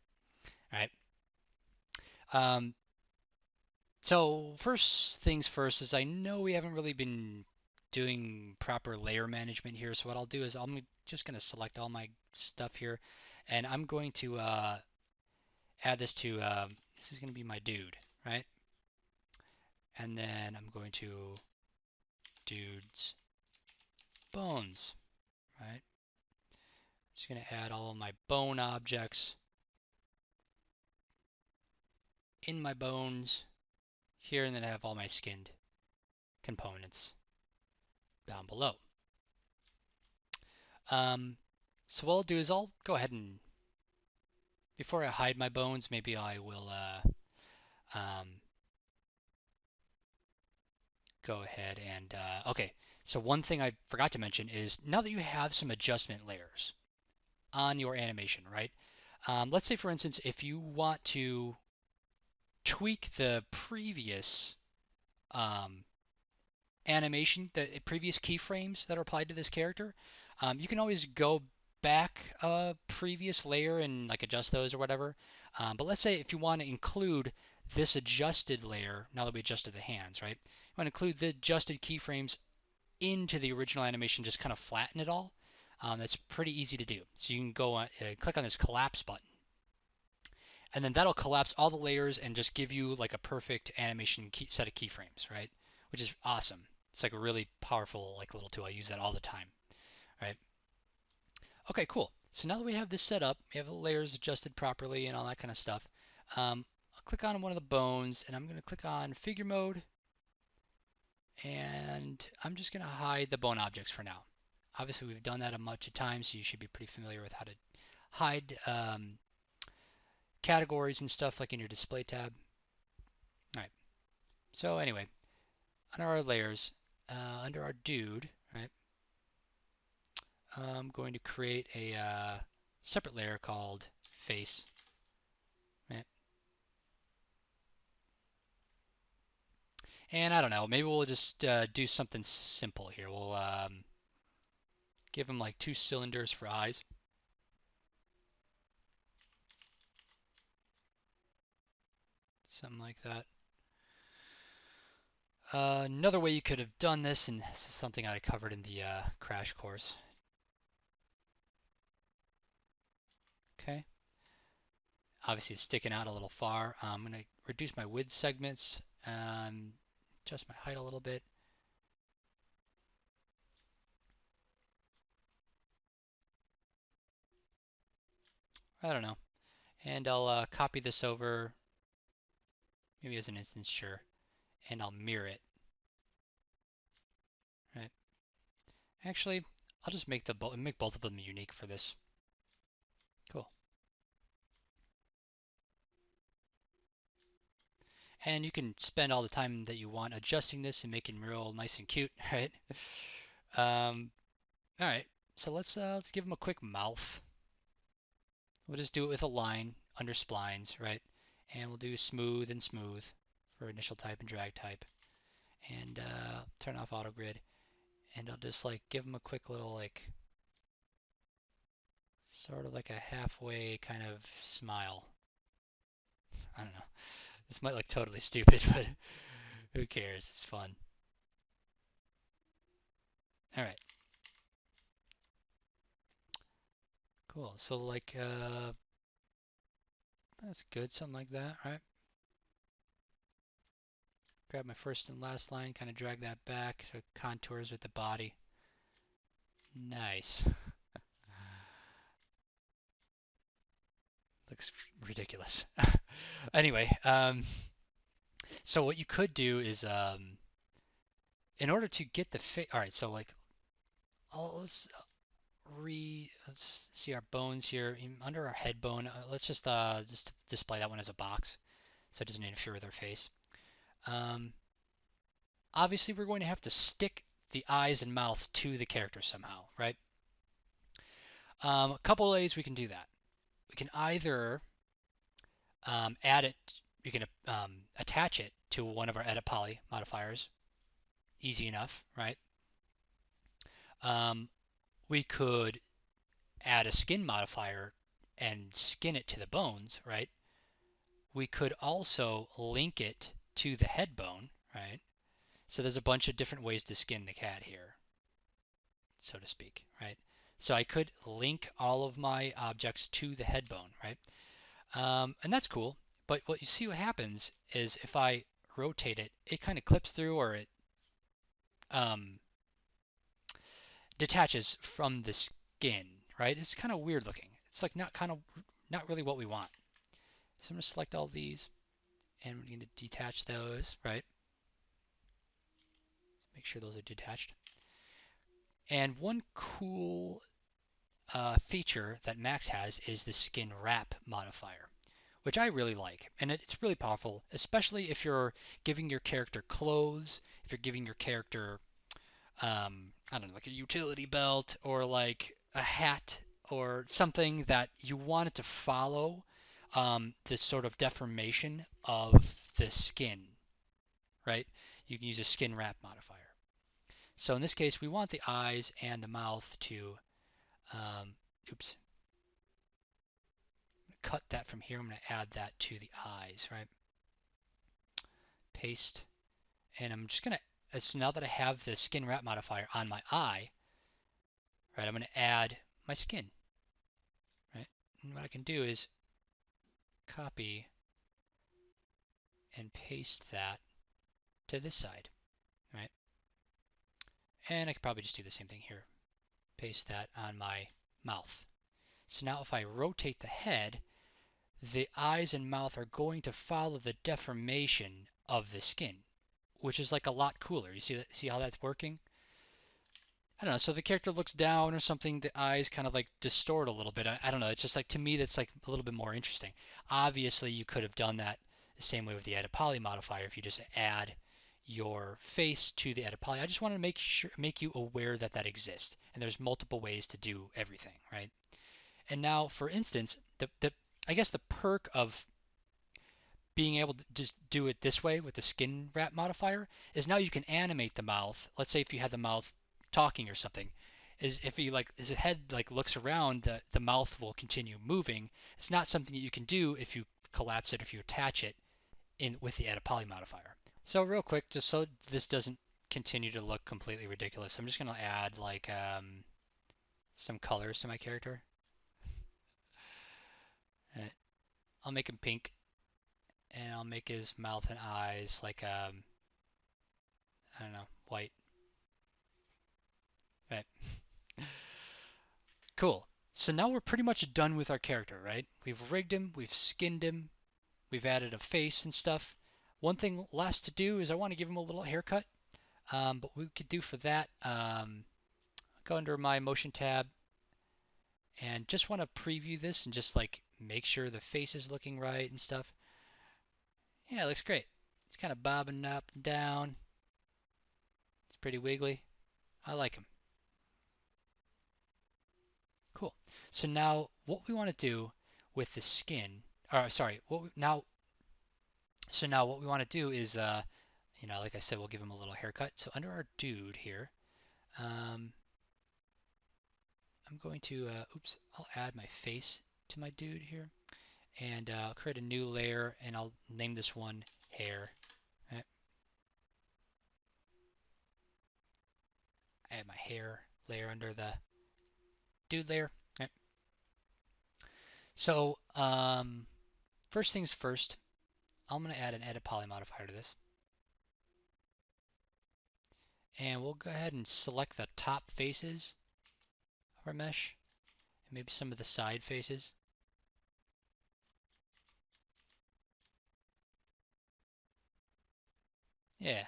right? Um, so first things first is I know we haven't really been doing proper layer management here. So what I'll do is I'm just going to select all my stuff here, and I'm going to add this to, this is going to be my dude, right? And then I'm going to dude's bones, right? Just going to add all of my bone objects in my bones here, and then I have all my skinned components down below. So what I'll do is I'll go ahead and, before I hide my bones, maybe I will go ahead and, okay, so one thing I forgot to mention is now that you have some adjustment layers on your animation, right? Let's say, for instance, if you want to tweak the previous um, animation, the previous keyframes that are applied to this character, you can always go back a previous layer and like adjust those or whatever. But let's say if you want to include this adjusted layer, now that we adjusted the hands, right? You want to include the adjusted keyframes into the original animation, just kind of flatten it all. That's pretty easy to do. So you can go on, click on this collapse button, and then that'll collapse all the layers and just give you like a perfect animation set of keyframes, right? Which is awesome. It's like a really powerful like little tool. I use that all the time, right? Okay, cool. So now that we have this set up, we have the layers adjusted properly and all that kind of stuff. I'll click on one of the bones, and I'm going to click on figure mode, and I'm just going to hide the bone objects for now. Obviously, we've done that a bunch of times, so you should be pretty familiar with how to hide categories and stuff like in your display tab. All right. So anyway, under our layers, under our dude, right, I'm going to create a separate layer called face. Right? And I don't know, maybe we'll just do something simple here. We'll give him like 2 cylinders for eyes. Something like that. Another way you could have done this, and this is something I covered in the crash course. Okay. Obviously it's sticking out a little far. I'm going to reduce my width segments, adjust my height a little bit. I don't know. And I'll copy this over, maybe as an instance, sure. And I'll mirror it. Right. Actually, I'll just make both of them unique for this. Cool. And you can spend all the time that you want adjusting this and making real nice and cute, right? All right. So let's give him a quick mouth. We'll just do it with a line under splines, right? And we'll do smooth and smooth for initial type and drag type. And turn off auto grid. And I'll just like give him a quick little like sort of like a halfway kind of smile. I don't know. This might look totally stupid, but who cares? It's fun. All right. Cool. So like that's good, something like that, right? Grab my first and last line, kind of drag that back so it contours with the body. Nice. Looks ridiculous. Anyway, so what you could do is, in order to get the face, all right, so like, let's let's see our bones here under our head bone. Let's just display that one as a box, so it doesn't interfere with our face. Um, Obviously, we're going to have to stick the eyes and mouth to the character somehow, right? A couple ways we can do that. We can either add it, you can attach it to one of our edit poly modifiers. Easy enough, right? Um, we could add a skin modifier and skin it to the bones, right? We could also link it to the head bone, right? So there's a bunch of different ways to skin the cat here, so to speak, right? So I could link all of my objects to the head bone, right? And that's cool. But what you see what happens is if I rotate it, it kind of clips through or it um, detaches from the skin, right? It's kind of weird looking. It's like not really what we want. So I'm gonna select all these and we're gonna detach those, right? Make sure those are detached. And one cool feature that Max has is the skin wrap modifier, which I really like. And it's really powerful, especially if you're giving your character clothes, if you're giving your character, I don't know, like a utility belt or like a hat or something that you want it to follow this sort of deformation of the skin, right? You can use a skin wrap modifier. So in this case, we want the eyes and the mouth to, um, oops, cut that from here. I'm going to add that to the eyes, right? Paste. And I'm just going to, so now that I have the skin wrap modifier on my eye, right, I'm going to add my skin, right? And what I can do is copy and paste that to this side, right? And I could probably just do the same thing here. Paste that on my mouth. So now if I rotate the head, the eyes and mouth are going to follow the deformation of the skin, which is like a lot cooler. You see how that's working? I don't know. So the character looks down or something, the eyes kind of like distort a little bit. I don't know. It's just like to me that's like a little bit more interesting. Obviously, you could have done that the same way with the Edit Poly modifier if you just add your face to the Edit Poly. I just want to make you aware that that exists, and there's multiple ways to do everything, right? And now, for instance, the I guess the perk of being able to just do it this way with the skin wrap modifier is now you can animate the mouth. Let's say if you had the mouth talking or something, is if he like his head like looks around, the mouth will continue moving. It's not something that you can do if you collapse it, if you attach it in with the Add a Poly modifier. So real quick, just so this doesn't continue to look completely ridiculous, I'm just gonna add like some colors to my character. I'll make him pink, and I'll make his mouth and eyes like I don't know, white. Right. Cool. So now we're pretty much done with our character, right? We've rigged him, we've skinned him, we've added a face and stuff. One thing last to do is I want to give him a little haircut. But we could do for that, go under my motion tab and just want to preview this and just like make sure the face is looking right and stuff. Yeah, it looks great. It's kind of bobbing up and down. It's pretty wiggly. I like him. Cool. So now what we want to do with the skin, or sorry, so now what we want to do is, like I said, we'll give him a little haircut. So under our dude here, um, I'm going to, I'll add my face to my dude here, and I'll create a new layer, and I'll name this one hair. Right? Add my hair layer under the dude layer. Right? So first things first, I'm going to add an edit poly modifier to this. And we'll go ahead and select the top faces of our mesh, and maybe some of the side faces. Yeah,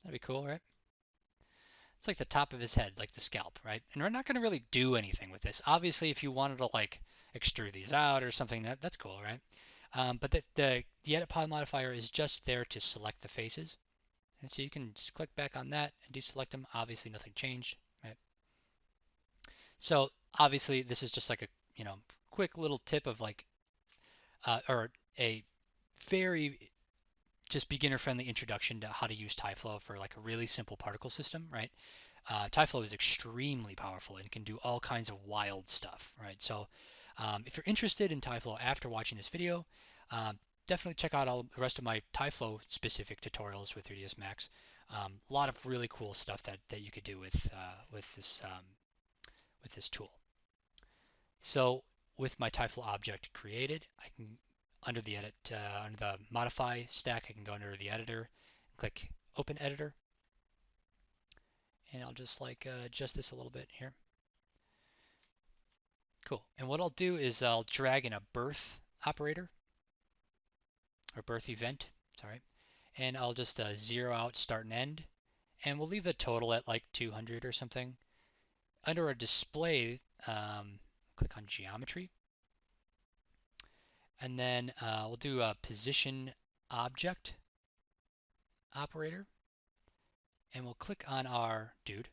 that'd be cool, right? It's like the top of his head, like the scalp, right? And we're not going to really do anything with this. Obviously, if you wanted to like extrude these out or something, that's cool, right? But the edit poly modifier is just there to select the faces. And so you can just click back on that and deselect them. Obviously, nothing changed, right? So obviously, this is just like a quick little tip of like or a very just beginner-friendly introduction to how to use Tyflow for like a really simple particle system, right? Tyflow is extremely powerful and can do all kinds of wild stuff, right? So if you're interested in Tyflow after watching this video, definitely check out all the rest of my Tyflow specific tutorials with 3ds Max. A lot of really cool stuff that you could do with this tool. So with my Tyflow object created, I can under the edit, under the modify stack, I can go under the editor, click open editor, and I'll just like adjust this a little bit here. Cool. And what I'll do is I'll drag in a birth operator, or birth event, sorry, and I'll just zero out start and end, and we'll leave the total at like 200 or something. Under our display, click on geometry, and then we'll do a position object operator, and we'll click on our dude,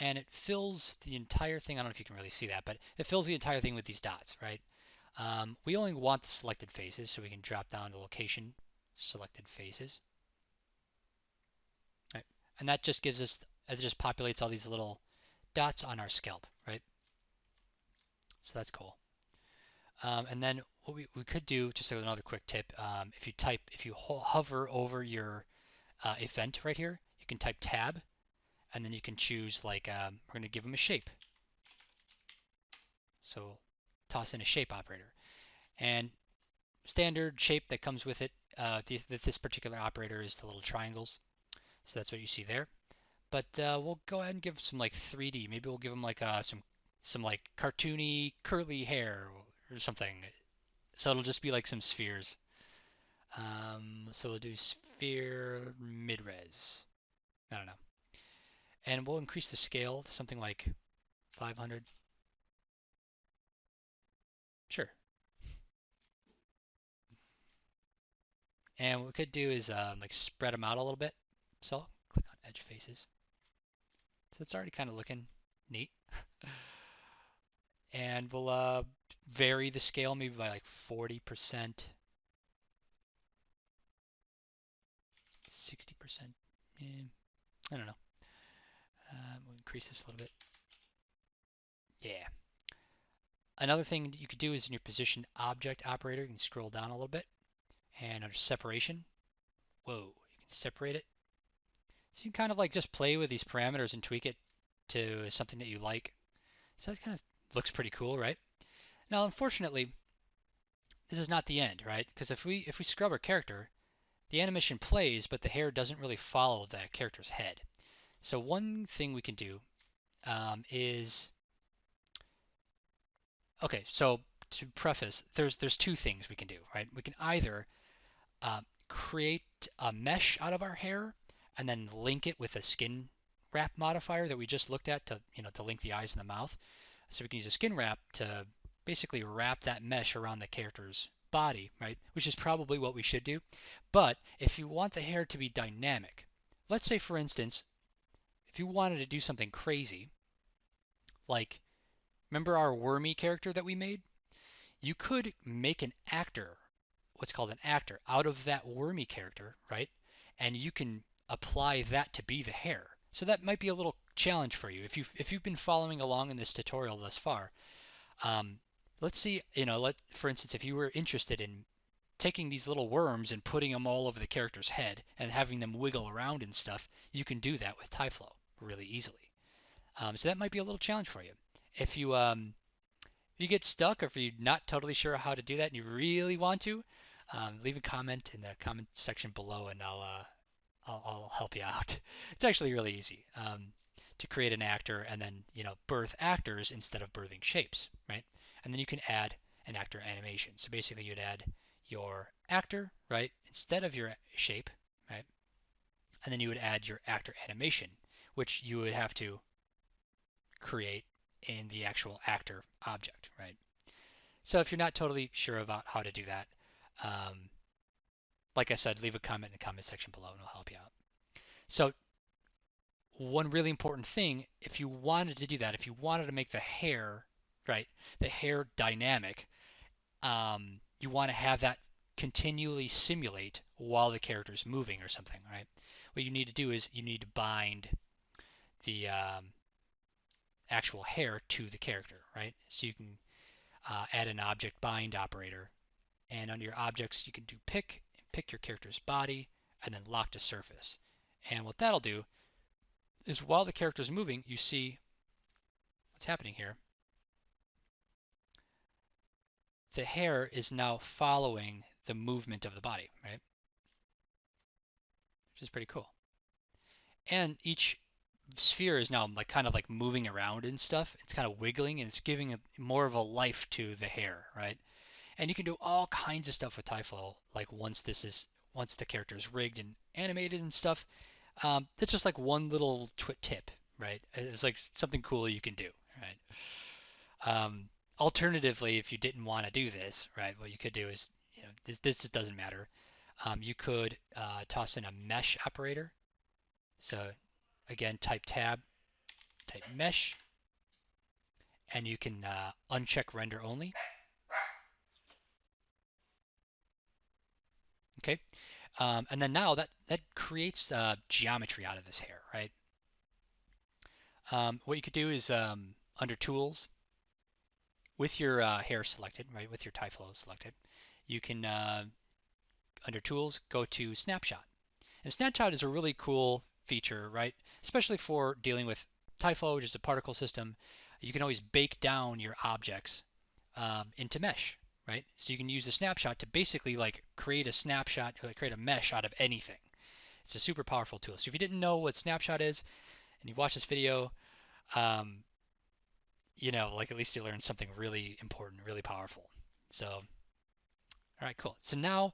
and it fills the entire thing. I don't know if you can really see that, but it fills the entire thing with these dots, right? We only want the selected faces, so we can drop down to location, selected faces. Right? And that just gives us, it just populates all these little dots on our scalp, right? So that's cool. And then what we could do, just another quick tip, if you hover over your event right here, you can type tab, and then you can choose like, we're going to give them a shape. So toss in a shape operator. And standard shape that comes with it, this particular operator is the little triangles. So that's what you see there. But we'll go ahead and give some like 3D. Maybe we'll give them like some like cartoony curly hair or something. So it'll just be like some spheres. So we'll do sphere mid-res. I don't know. And we'll increase the scale to something like 500. Sure. And what we could do is like spread them out a little bit. So I'll click on edge faces. So it's already kind of looking neat. And we'll vary the scale maybe by like 40%, 60%. I don't know. We'll increase this a little bit. Yeah. Another thing you could do is in your position object operator, you can scroll down a little bit, and under separation, whoa, you can separate it. So you can kind of like just play with these parameters and tweak it to something that you like. So it kind of looks pretty cool, right? Now, unfortunately, this is not the end, right? Because if we scrub our character, the animation plays, but the hair doesn't really follow the character's head. So one thing we can do is, okay, so to preface, there's two things we can do, right? We can either create a mesh out of our hair and then link it with a skin wrap modifier that we just looked at to, to link the eyes and the mouth. So we can use a skin wrap to basically wrap that mesh around the character's body, right? Which is probably what we should do. But if you want the hair to be dynamic, let's say for instance, if you wanted to do something crazy, like remember our wormy character that we made? You could make an actor, what's called an actor, out of that wormy character, right? And you can apply that to be the hair. So that might be a little challenge for you if you've been following along in this tutorial thus far. Um, let's see, for instance, if you were interested in taking these little worms and putting them all over the character's head and having them wiggle around and stuff, you can do that with Tyflow really easily. So that might be a little challenge for you. If you get stuck or if you're not totally sure how to do that and you really want to, leave a comment in the comment section below and I'll help you out. It's actually really easy to create an actor and then birth actors instead of birthing shapes, right? And then you can add an actor animation. So basically you'd add your actor, right, instead of your shape, right? And then you would add your actor animation, which you would have to create in the actual actor object, right? So if you're not totally sure about how to do that, um, like I said, leave a comment in the comment section below and I'll help you out. So one really important thing, if you wanted to do that, if you wanted to make the hair, right, the hair dynamic, you want to have that continually simulate while the character is moving or something, right? What you need to do is you need to bind the actual hair to the character, right? So you can add an object bind operator, and under your objects you can do pick your character's body and then lock to surface. And what that'll do is while the character is moving, you see what's happening here. the hair is now following the movement of the body, right? Which is pretty cool. And each sphere is now like kind of like moving around and stuff. It's kind of wiggling and it's giving it more of a life to the hair, right? And you can do all kinds of stuff with Tyflow. Like once the character is rigged and animated and stuff. That's just like one little tip, right? It's like something cool you can do, right? Um, Alternatively, if you didn't want to do this, right, what you could do is, this just doesn't matter. You could toss in a mesh operator. So again, type tab, type mesh, and you can uncheck render only. Okay, and then now that creates geometry out of this hair, right? What you could do is under tools, with your hair selected, right, with your Tyflow selected, you can under tools go to snapshot. And snapshot is a really cool feature, right? Especially for dealing with Tyflow, which is a particle system. You can always bake down your objects into mesh, right? So you can use the snapshot to basically like create a snapshot, like create a mesh out of anything. It's a super powerful tool. So if you didn't know what snapshot is and you've watched this video, um, like at least you learned something really important, really powerful. So, all right, cool. So now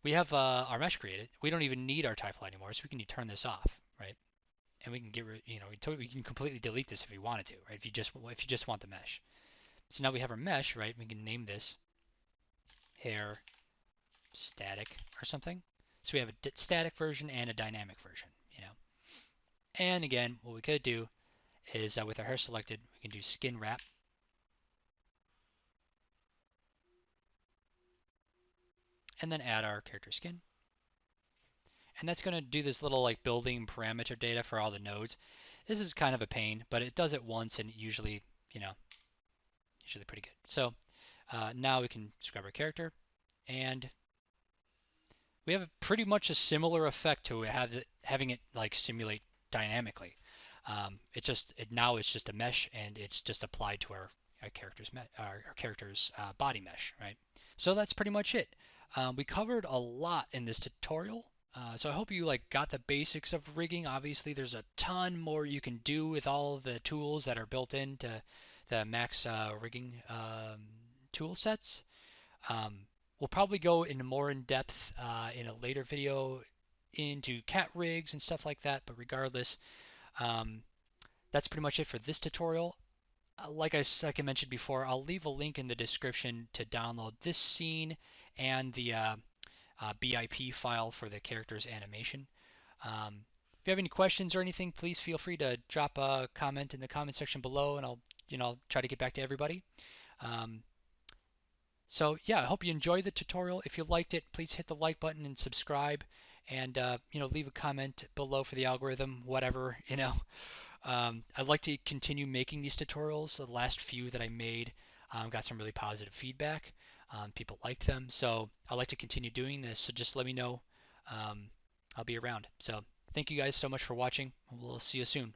we have our mesh created. We don't even need our Tyflow anymore, so we can turn this off, right? And we can get rid, we can completely delete this if we wanted to, right? If you just want the mesh. So now we have our mesh, right? We can name this hair static or something. So we have a static version and a dynamic version. And again, what we could do is with our hair selected, we can do skin wrap, and then add our character skin. And that's going to do this little like building parameter data for all the nodes. This is kind of a pain, but it does it once and you know, usually pretty good. So now we can describe our character, and we have pretty much a similar effect to having it like simulate dynamically. Now it's just a mesh and it's just applied to our character's body mesh, right? So that's pretty much it. We covered a lot in this tutorial. So I hope you like got the basics of rigging. Obviously, there's a ton more you can do with all of the tools that are built into the Max rigging tool sets. Um, we'll probably go into more in depth in a later video into cat rigs and stuff like that. But regardless, um, that's pretty much it for this tutorial. Like I mentioned before, I'll leave a link in the description to download this scene and the BIP file for the character's animation. If you have any questions or anything, please feel free to drop a comment in the comment section below, and I'll try to get back to everybody. Um, so yeah, I hope you enjoyed the tutorial. If you liked it, please hit the like button and subscribe, and leave a comment below for the algorithm, whatever. I'd like to continue making these tutorials. The last few that I made got some really positive feedback. People liked them, so I'd like to continue doing this. So just let me know. Um, I'll be around. So thank you guys so much for watching. We'll see you soon.